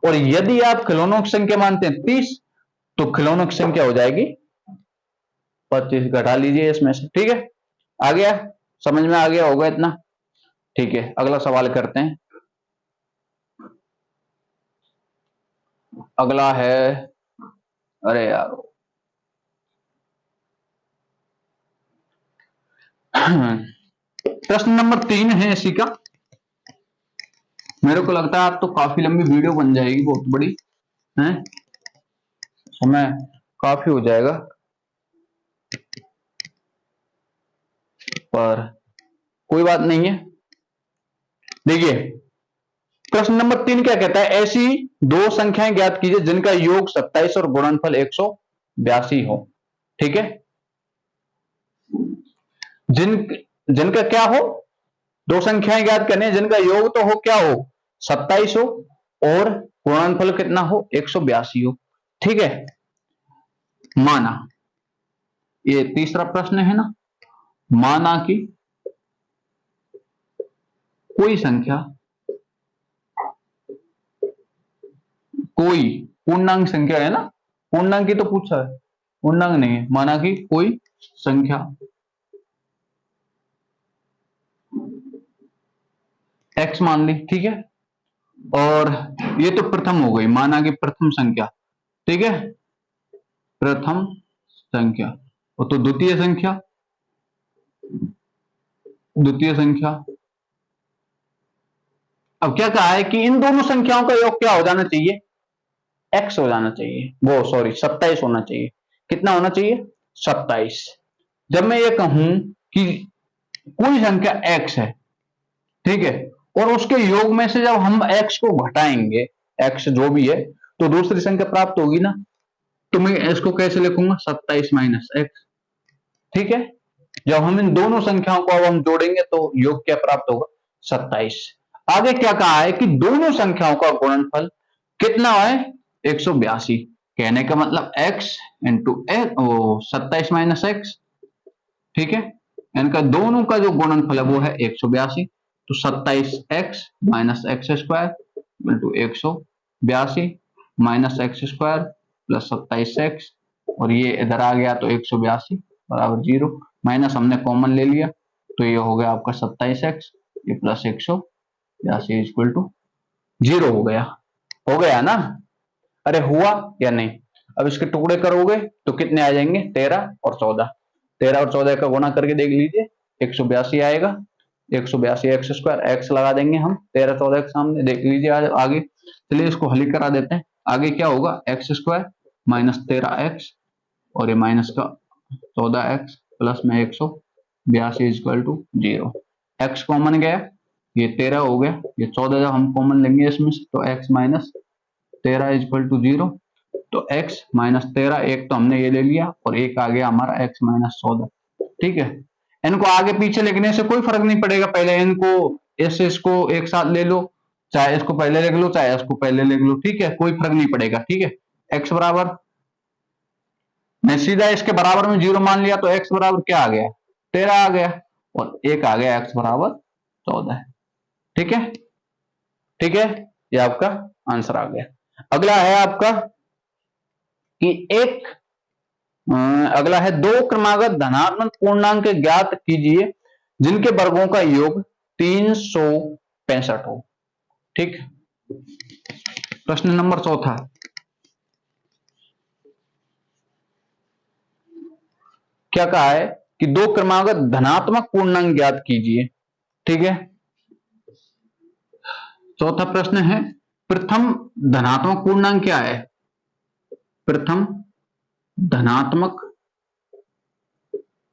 और यदि आप खिलौनों की संख्या मानते हैं 30, तो खिलौनों की संख्या हो जाएगी 25, घटा लीजिए इसमें से, ठीक है, आ गया, समझ में आ गया होगा इतना, ठीक है, अगला सवाल करते हैं। अगला है, अरे यार प्रश्न नंबर 3 है इसी का, मेरे को लगता है आप तो काफी लंबी वीडियो बन जाएगी, बहुत बड़ी है, समय काफी हो जाएगा। पर कोई बात नहीं है। देखिए प्रश्न नंबर 3 क्या कहता है, ऐसी दो संख्याएं ज्ञात कीजिए जिनका योग 27 और गुणनफल 182 हो। ठीक है, जिनका क्या हो, दो संख्याएं ज्ञात करने जिनका योग तो हो क्या हो 27 हो और गुणनफल कितना हो 182 हो। ठीक है, माना, ये तीसरा प्रश्न है ना, माना कि कोई संख्या, कोई पूर्णांक संख्या है ना, पूर्णांक की तो पूछा है, पूर्णांक नहीं है, माना कि कोई संख्या x मान ली। ठीक है, और ये तो प्रथम हो गई, माना कि प्रथम संख्या। ठीक है, प्रथम संख्या, और तो द्वितीय संख्या, द्वितीय संख्या। अब क्या कहा है कि इन दोनों संख्याओं का योग क्या हो जाना चाहिए, x हो जाना चाहिए, वो सॉरी 27 होना चाहिए। कितना होना चाहिए 27। जब मैं ये कहूं कि कोई संख्या x है, ठीक है, और उसके योग में से जब हम x को घटाएंगे, x जो भी है, तो दूसरी संख्या प्राप्त होगी ना, तो मैं इसको कैसे लिखूंगा 27 माइनस x। ठीक है, जब हम इन दोनों संख्याओं को अब हम जोड़ेंगे तो योग क्या प्राप्त होगा 27। आगे क्या कहा है कि दोनों संख्याओं का गुणनफल कितना है 182। कहने का मतलब x इंटू 27 माइनस एक्स। ठीक है, इनका दोनों का जो गुणनफल है वो है 182। तो 27x minus x square into 182 minus x square plus 27x, और ये इधर आ गया तो 182 बराबर 0, माइनस हमने कॉमन ले लिया तो ये हो गया आपका 27x, ये प्लस 182 इक्वल टू 0 हो गया ना। अरे हुआ या नहीं। अब इसके टुकड़े करोगे तो कितने आ जाएंगे 13 और 14, 13 और 14 का गुणा करके देख लीजिए 182 आएगा, 182 एक्स स्क्वायर, एक्स लगा देंगे हम 13 14 के सामने, देख लीजिए आगे। चलिए इसको हल करा देते हैं। आगे क्या होगा एक्स स्क्वायर माइनस 13x और ये माइनस का 14x प्लस में 182 इक्वल टू 0। एक्स कॉमन गया, ये 13 हो गया, ये 14 जब हम कॉमन लेंगे इसमें से तो x माइनस 13 इक्वल टू 0। तो x माइनस 13, एक तो हमने ये ले लिया और एक आ गया हमारा x माइनस 14। ठीक है, इनको आगे पीछे लिखने से कोई फर्क नहीं पड़ेगा, पहले इनको इसको एक साथ ले लो, चाहे इसको पहले लिख लो चाहे इसको पहले लिख लो। ठीक है, कोई फर्क नहीं पड़ेगा। ठीक है, x बराबर, मैं सीधा इसके बराबर में 0 मान लिया तो x बराबर क्या आ गया 13 आ गया, और एक आ गया x बराबर 14। ठीक है, ठीक है, ये आपका आंसर आ गया। अगला है आपका कि अगला है दो क्रमागत धनात्मक पूर्णांक ज्ञात कीजिए जिनके वर्गों का योग 365 हो। ठीक, प्रश्न नंबर 4 क्या कहा है कि दो क्रमागत धनात्मक पूर्णांक ज्ञात कीजिए। ठीक है, चौथा प्रश्न है प्रथम धनात्मक पूर्णांक क्या है, प्रथम धनात्मक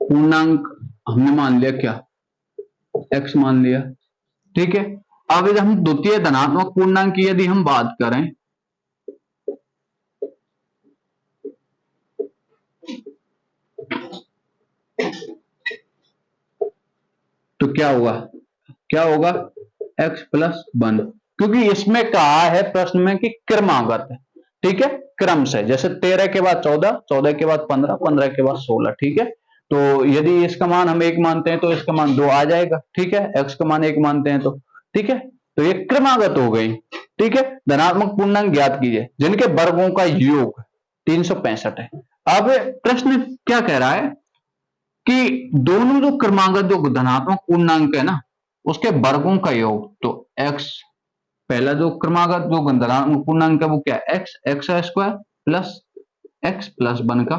पूर्णांक हमने मान लिया क्या x मान लिया। ठीक है, अब यदि हम द्वितीय धनात्मक पूर्णांक की यदि हम बात करें तो क्या होगा x प्लस 1, क्योंकि इसमें कहा है प्रश्न में कि क्रमागत। ठीक है, क्रम से, जैसे 13 के बाद 14, 14 के बाद 15, 15 के बाद 16। ठीक है, तो यदि इसका मान हम 1 मानते हैं तो इसका मान 2 आ जाएगा। ठीक है, x का मान 1 मानते हैं तो। ठीक है, तो ये क्रमागत हो गई। ठीक है, धनात्मक पूर्णांक ज्ञात कीजिए जिनके वर्गों का योग 365 है। अब प्रश्न क्या कह रहा है कि दोनों जो क्रमागत जो धनात्मक पूर्णांक है ना उसके वर्गों का योग, तो x पहला जो क्रमागत जो धनात्मक पूर्णांक है वो क्या है x square plus x plus 1 का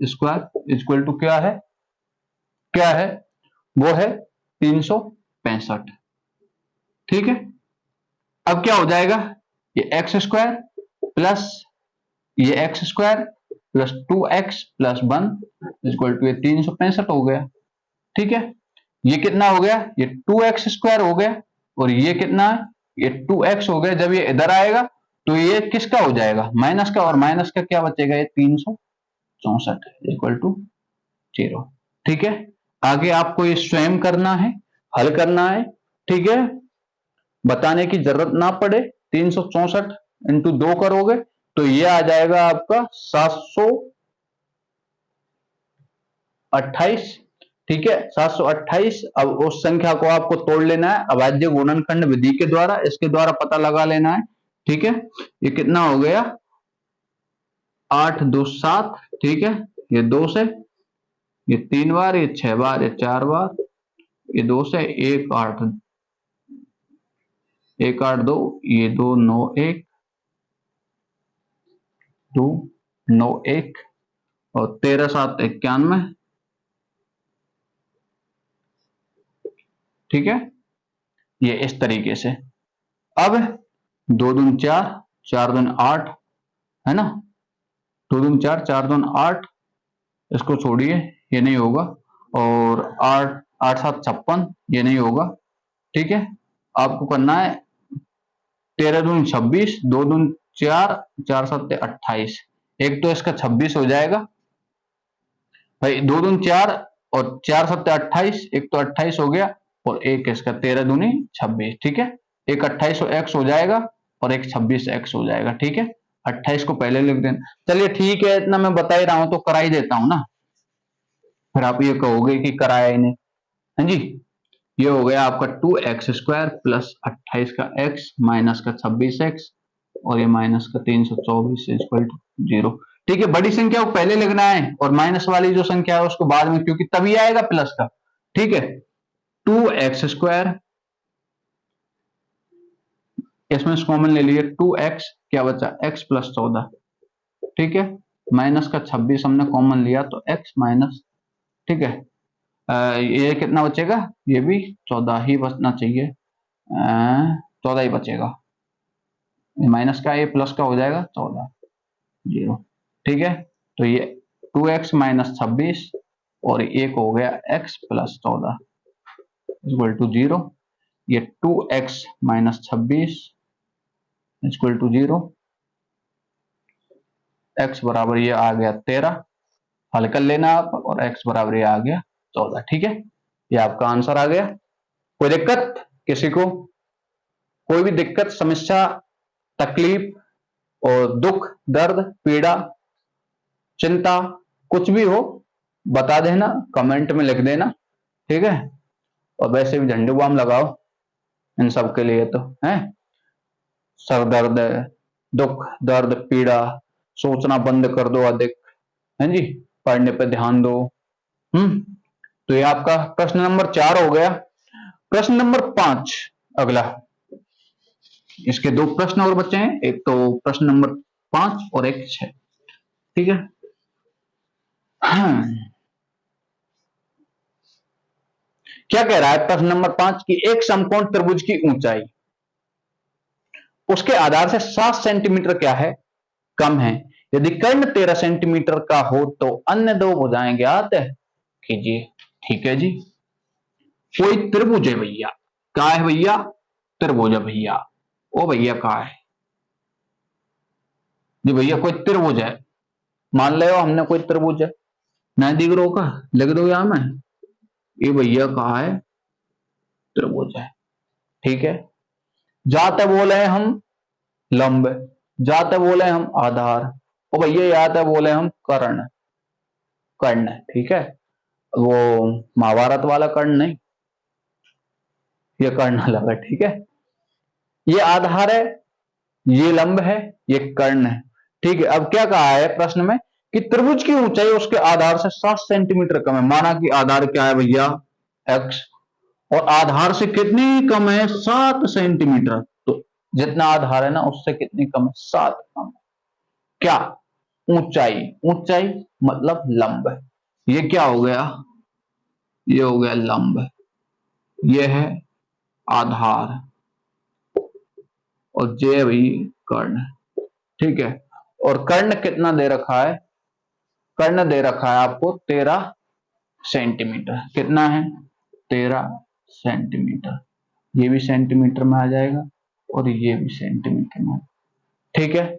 स्क्वायर इक्वल टू क्या है वो है 365। ठीक है, अब क्या हो जाएगा ये एक्स स्क्वायर प्लस ये x square plus 2x plus 1 equal to 365 हो गया। ठीक है, ये कितना हो गया, ये 2x² हो गया, और ये कितना है, ये 2x हो गया। जब ये इधर आएगा तो ये किसका हो जाएगा, माइनस का, और माइनस का क्या बचेगा, ये 364 इक्वल टू 0। ठीक है, आगे आपको ये स्वयं करना है, हल करना है। ठीक है, बताने की जरूरत ना पड़े। 364 इंटू 2 करोगे तो ये आ जाएगा आपका 728। ठीक है, 728। अब उस संख्या को आपको तोड़ लेना है अभाज्य गुणनखंड विधि के द्वारा, इसके द्वारा पता लगा लेना है। ठीक है, ये कितना हो गया, 8 2 7। ठीक है, ये 2 से, ये 3 बार, ये 6 बार, ये 4 बार, ये 2 से 1 8, 1 8 2, ये 2 9 1, 2 9 1, और 13 7 91। ठीक है, ये इस तरीके से। अब 2 दून 4, 4 दून 8, है ना, 2 दून 4, 4 दून 8, इसको छोड़िए, ये नहीं होगा, और 8 8 7 56, ये नहीं होगा। ठीक है, आपको करना है 13 दून 26, 2 दून 4, 4 7 28। एक तो इसका 26 हो जाएगा भाई, 2 दून 4 और 4 7 28, एक तो 28 हो गया, और एक इसका 13 दूनी 26। ठीक है, एक 28 x हो जाएगा और एक 26 x हो जाएगा। ठीक है, 28 को पहले लिख देना। चलिए ठीक है, इतना मैं बता ही रहा हूं तो करा ही देता हूं ना, फिर आप ये कहोगे कि कराया ही नहीं। हाँ जी, ये हो गया आपका 2x² प्लस 28 का x माइनस का 26x, और ये माइनस का 324 इक्वल टू 0। ठीक है, बड़ी संख्या को पहले लिखना है और माइनस वाली जो संख्या है उसको बाद में, क्योंकि तभी आएगा प्लस का। ठीक है, 2x², इसमें कॉमन ले लिए, 2x क्या बचा, x प्लस 14। ठीक है, माइनस का 26 हमने कॉमन लिया तो x माइनस। ठीक है, ये कितना बचेगा, ये भी 14 ही बचना चाहिए, 14 ही बचेगा, माइनस का ये प्लस का हो जाएगा 14 0। ठीक है, तो ये 2x माइनस 26 और एक हो गया x प्लस 14 इक्वल टू 0। ये 2x minus 26 equal to 0, x बराबर ये आ गया 13, हल कर लेना आप, और x बराबर ये आ गया 14। ठीक है, ये आपका आंसर आ गया। कोई दिक्कत किसी को, कोई भी दिक्कत, समस्या, तकलीफ और दुख दर्द पीड़ा चिंता कुछ भी हो बता देना, कमेंट में लिख देना। ठीक है, और वैसे भी झंडू बाम लगाओ इन सब के लिए तो है, सर दर्द, दुख दर्द पीड़ा, सोचना बंद कर दो अधिक, है जी, पढ़ने पे ध्यान दो। तो ये आपका प्रश्न नंबर 4 हो गया। प्रश्न नंबर 5 अगला, इसके दो प्रश्न और बचे हैं, एक तो प्रश्न नंबर 5 और एक 6। ठीक है, क्या कह रहा है प्रश्न नंबर 5 की, एक समकोण त्रिभुज की ऊंचाई उसके आधार से 7 सेंटीमीटर क्या है, कम है। यदि कर्ण 13 सेंटीमीटर का हो तो अन्य दो भुजाएं ज्ञात कीजिए। ठीक है जी, कोई त्रिभुज है भैया, क्या है भैया, त्रिभुज है भैया। ओ भैया क्या है जी, भैया कोई त्रिभुज है, मान लो हमने कोई त्रिभुज है, नहीं दिख रो का लिख दो यहां में, ये भैया कहा है त्रिभुज है। ठीक है, जाते बोले हम लंब, जाते बोले हम आधार, और भैया जाते बोले हम कर्ण, कर्ण। ठीक है, वो महाभारत वाला कर्ण नहीं, ये कर्ण अलग है। ठीक है, ये आधार है, ये लंब है, ये कर्ण है। ठीक है, अब क्या कहा है प्रश्न में कि त्रिभुज की ऊंचाई उसके आधार से 7 सेंटीमीटर कम है। माना कि आधार क्या है भैया x, और आधार से कितनी कम है, 7 सेंटीमीटर। तो जितना आधार है ना उससे कितनी कम है, 7 कम है। क्या, ऊंचाई, ऊंचाई मतलब लंब। ये क्या हो गया, ये हो गया लंब, ये है आधार, और जे भाई कर्ण। ठीक है, और कर्ण कितना दे रखा है, कर्ण दे रखा है आपको 13 सेंटीमीटर। कितना है, 13 सेंटीमीटर। ये भी सेंटीमीटर में आ जाएगा और ये भी सेंटीमीटर में। ठीक है,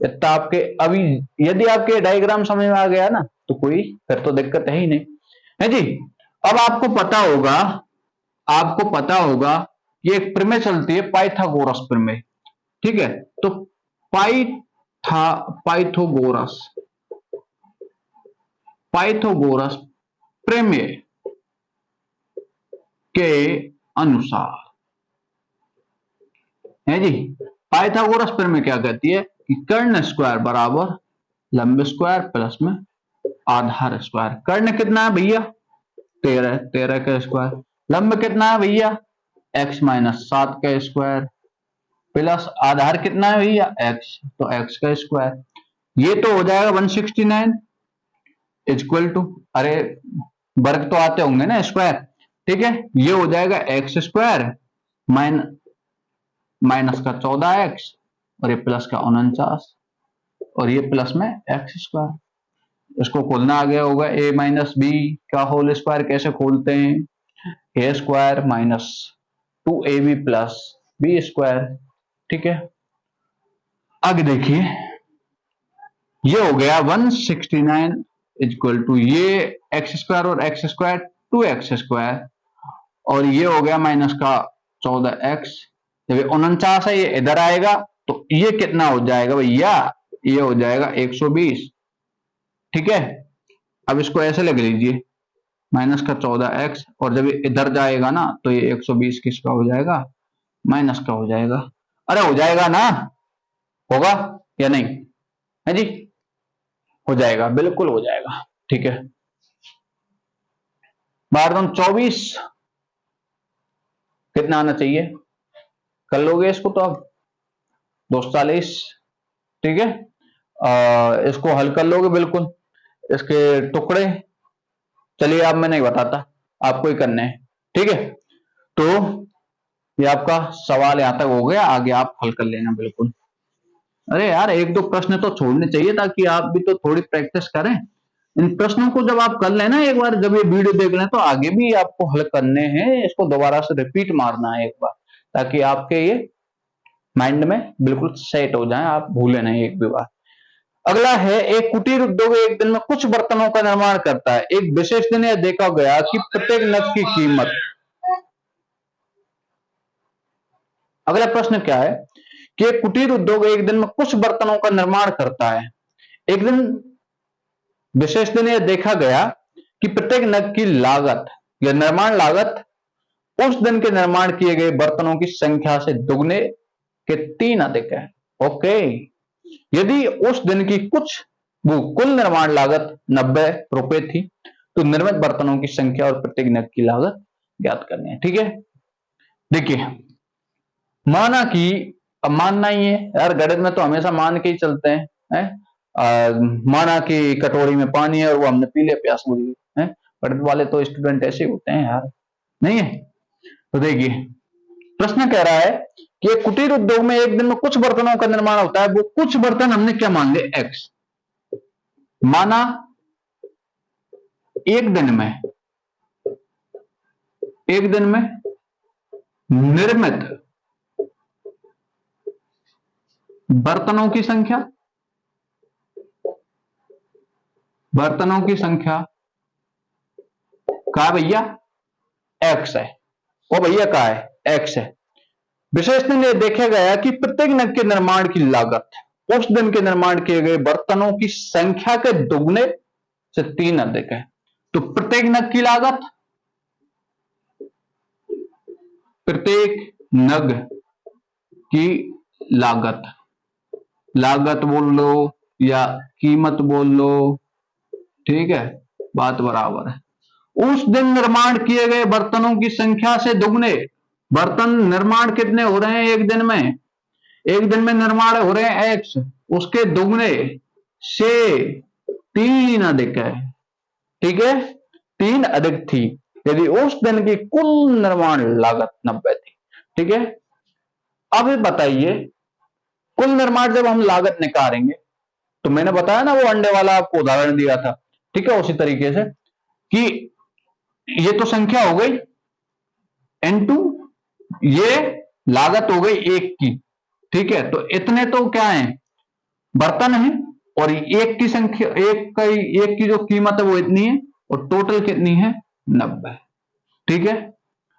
इतना आपके अभी यदि आपके डायग्राम समझ में आ गया ना तो कोई फिर तो दिक्कत है ही नहीं है जी। अब आपको पता होगा ये एक प्रमेय चलती है, पाइथागोरस प्रमेय। ठीक है, तो पाइथागोरस प्रमेय के अनुसार है जी, पाइथागोरस प्रमेय क्या कहती है कि कर्ण स्क्वायर बराबर लंब स्क्वायर प्लस में आधार स्क्वायर। कर्ण कितना है भैया 13, 13 का स्क्वायर। लंब कितना है भैया x माइनस 7 का स्क्वायर प्लस आधार कितना है भैया x, तो x का स्क्वायर। ये तो हो जाएगा 169 इक्वल टू, अरे वर्ग तो आते होंगे ना स्क्वायर। ठीक है, ये हो जाएगा एक्स स्क्वायर माइनस का 14x और ये प्लस का 49 और ये प्लस में एक्स स्क्वायर। इसको खोलना आ गया होगा a माइनस बी का होल स्क्वायर। कैसे खोलते हैं, a square minus 2ab plus b square. ठीक है, आगे देखिए ये हो गया 169 इक्वल टू ये एक्स स्क्वायर और एक्स स्क्वायर 2x स्क्वायर और ये हो गया माइनस का 14x। जब 49 है ये इधर आएगा तो ये कितना हो जाएगा भैया, ये हो जाएगा 120। ठीक है, अब इसको ऐसे लग लीजिए माइनस का 14x और जब ये इधर जाएगा ना तो ये 120 किसका हो जाएगा, माइनस का हो जाएगा। अरे हो जाएगा ना, होगा या नहीं है जी, हो जाएगा, बिल्कुल हो जाएगा। ठीक है, 12×24 कितना आना चाहिए, कर लोगे इसको तो अब 240। ठीक है, इसको हल कर लोगे बिल्कुल, इसके टुकड़े चलिए अब मैं नहीं बताता, आपको ही करने हैं। ठीक है, तो ये आपका सवाल यहां तक हो गया, आगे आप हल कर लेना बिल्कुल। अरे यार एक दो प्रश्न तो छोड़ने चाहिए ताकि आप भी तो थोड़ी प्रैक्टिस करें। इन प्रश्नों को जब आप कर लेना एक बार, जब ये वीडियो देख लें तो आगे भी आपको हल करने हैं, इसको दोबारा से रिपीट मारना है एक बार ताकि आपके ये माइंड में बिल्कुल सेट हो जाए, आप भूले नहीं एक भी बार। अगला है, एक कुटीर उद्योग एक दिन में कुछ बर्तनों का निर्माण करता है। एक विशेष दिन यह देखा गया कि प्रत्येक नग की कीमत। अगला प्रश्न क्या है कि एक कुटीर उद्योग एक दिन में कुछ बर्तनों का निर्माण करता है। एक दिन विशेष दिन यह देखा गया कि प्रत्येक नग की लागत या निर्माण लागत उस दिन के निर्माण किए गए बर्तनों की संख्या से दुगने के 3 अधिक है। ओके, यदि उस दिन की कुल निर्माण लागत 90 रुपए थी तो निर्मित बर्तनों की संख्या और प्रत्येक नग की लागत ज्ञात करनी है। ठीक है, देखिए माना कि, अब मानना ही है यार, गणित में तो हमेशा मान के ही चलते हैं। माना कि कटोरी में पानी है और वो हमने पी लिया, प्यास बुझ गई है। गणित वाले तो स्टूडेंट ऐसे होते हैं यार, नहीं है। तो देखिए प्रश्न कह रहा है कि एक कुटीर उद्योग में एक दिन में कुछ बर्तनों का निर्माण होता है। वो कुछ बर्तन हमने क्या मान लिया, एक्स। माना एक दिन में निर्मित बर्तनों की संख्या का भैया एक्स है, वो भैया का है एक्स है। विशेष दिन यह देखा गया कि प्रत्येक नग के निर्माण की लागत उस दिन के निर्माण किए गए बर्तनों की संख्या के दुगने से 3 अधिक है। तो प्रत्येक नग की लागत, प्रत्येक नग की लागत बोल लो या कीमत बोल लो, ठीक है, बात बराबर है। उस दिन निर्माण किए गए बर्तनों की संख्या से दुगने। बर्तन निर्माण कितने हो रहे हैं एक दिन में, एक दिन में निर्माण हो रहे हैं एक्स, उसके दुगने से 3 अधिक है। ठीक है, 3 अधिक थी यदि उस दिन की कुल निर्माण लागत 90 थी। ठीक है, अब बताइए कुल निर्माण जब हम लागत निकालेंगे तो मैंने बताया ना वो अंडे वाला आपको उदाहरण दिया था, ठीक है, उसी तरीके से कि ये तो संख्या हो गई n2, ये लागत हो गई एक की, ठीक है। तो इतने तो क्या है, बर्तन है, और एक की संख्या, एक की जो कीमत है वो इतनी है, और टोटल कितनी है, 90, ठीक है।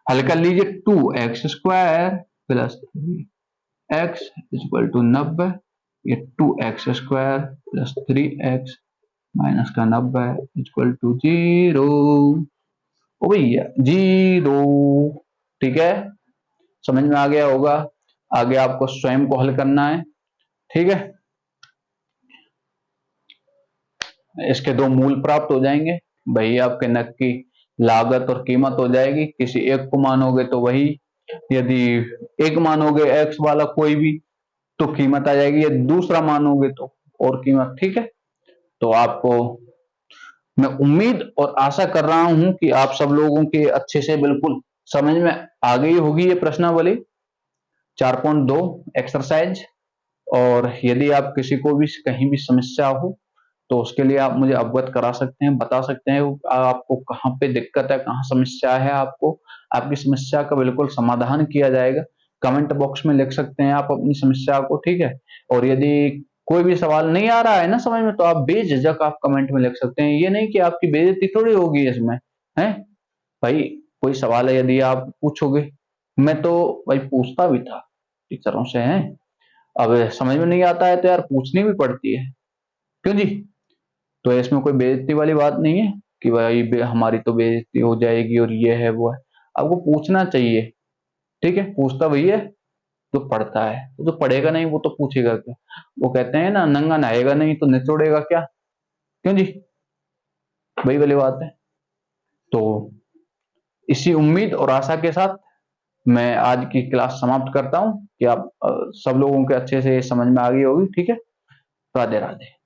हल कर लीजिए, 2x² plus 3x equal to 90, ये 2x² प्लस 3x माइनस का 90 इक्वल टू 0, ओ भैया 0, ठीक है। समझ में आ गया होगा। आगे आपको स्वयं को हल करना है, ठीक है। इसके दो मूल प्राप्त हो जाएंगे, वही आपके नग की लागत और कीमत हो जाएगी। किसी एक को मानोगे तो वही, यदि एक मानोगे एक्स वाला कोई भी तो कीमत आ जाएगी, यदि दूसरा मानोगे तो और कीमत, ठीक है। तो आपको मैं उम्मीद और आशा कर रहा हूं कि आप सब लोगों के अच्छे से बिल्कुल समझ में आ गई होगी ये प्रश्नावली 4.2 एक्सरसाइज। और यदि आप किसी को भी कहीं भी समस्या हो तो उसके लिए आप मुझे अवगत करा सकते हैं, बता सकते हैं आपको कहाँ पे दिक्कत है, कहाँ समस्या है। आपको आपकी समस्या का बिल्कुल समाधान किया जाएगा। कमेंट बॉक्स में लिख सकते हैं आप अपनी समस्या को, ठीक है। और यदि कोई भी सवाल नहीं आ रहा है ना समझ में, तो आप बेझिझक आप कमेंट में लिख सकते हैं। ये नहीं कि आपकी बेइज्जती थोड़ी होगी इसमें, है भाई। कोई सवाल है यदि आप पूछोगे, मैं तो भाई पूछता भी था टीचरों से, है। अब समझ में नहीं आता है तो यार पूछनी भी पड़ती है, क्यों जी। तो इसमें कोई बेइज्जती वाली बात नहीं है कि भाई हमारी तो बेइज्जती हो जाएगी और ये है वो है। आपको पूछना चाहिए, ठीक है। पूछता वही है जो पढ़ता है, तो जो पढ़ेगा नहीं वो तो पूछेगा क्या। वो कहते हैं ना, नंगा नहाएगा नहीं तो निचोड़ेगा क्या, क्यों जी। वही वाली बात है। तो इसी उम्मीद और आशा के साथ मैं आज की क्लास समाप्त करता हूं कि आप सब लोगों के अच्छे से समझ में आ गई होगी, ठीक है। राधे राधे।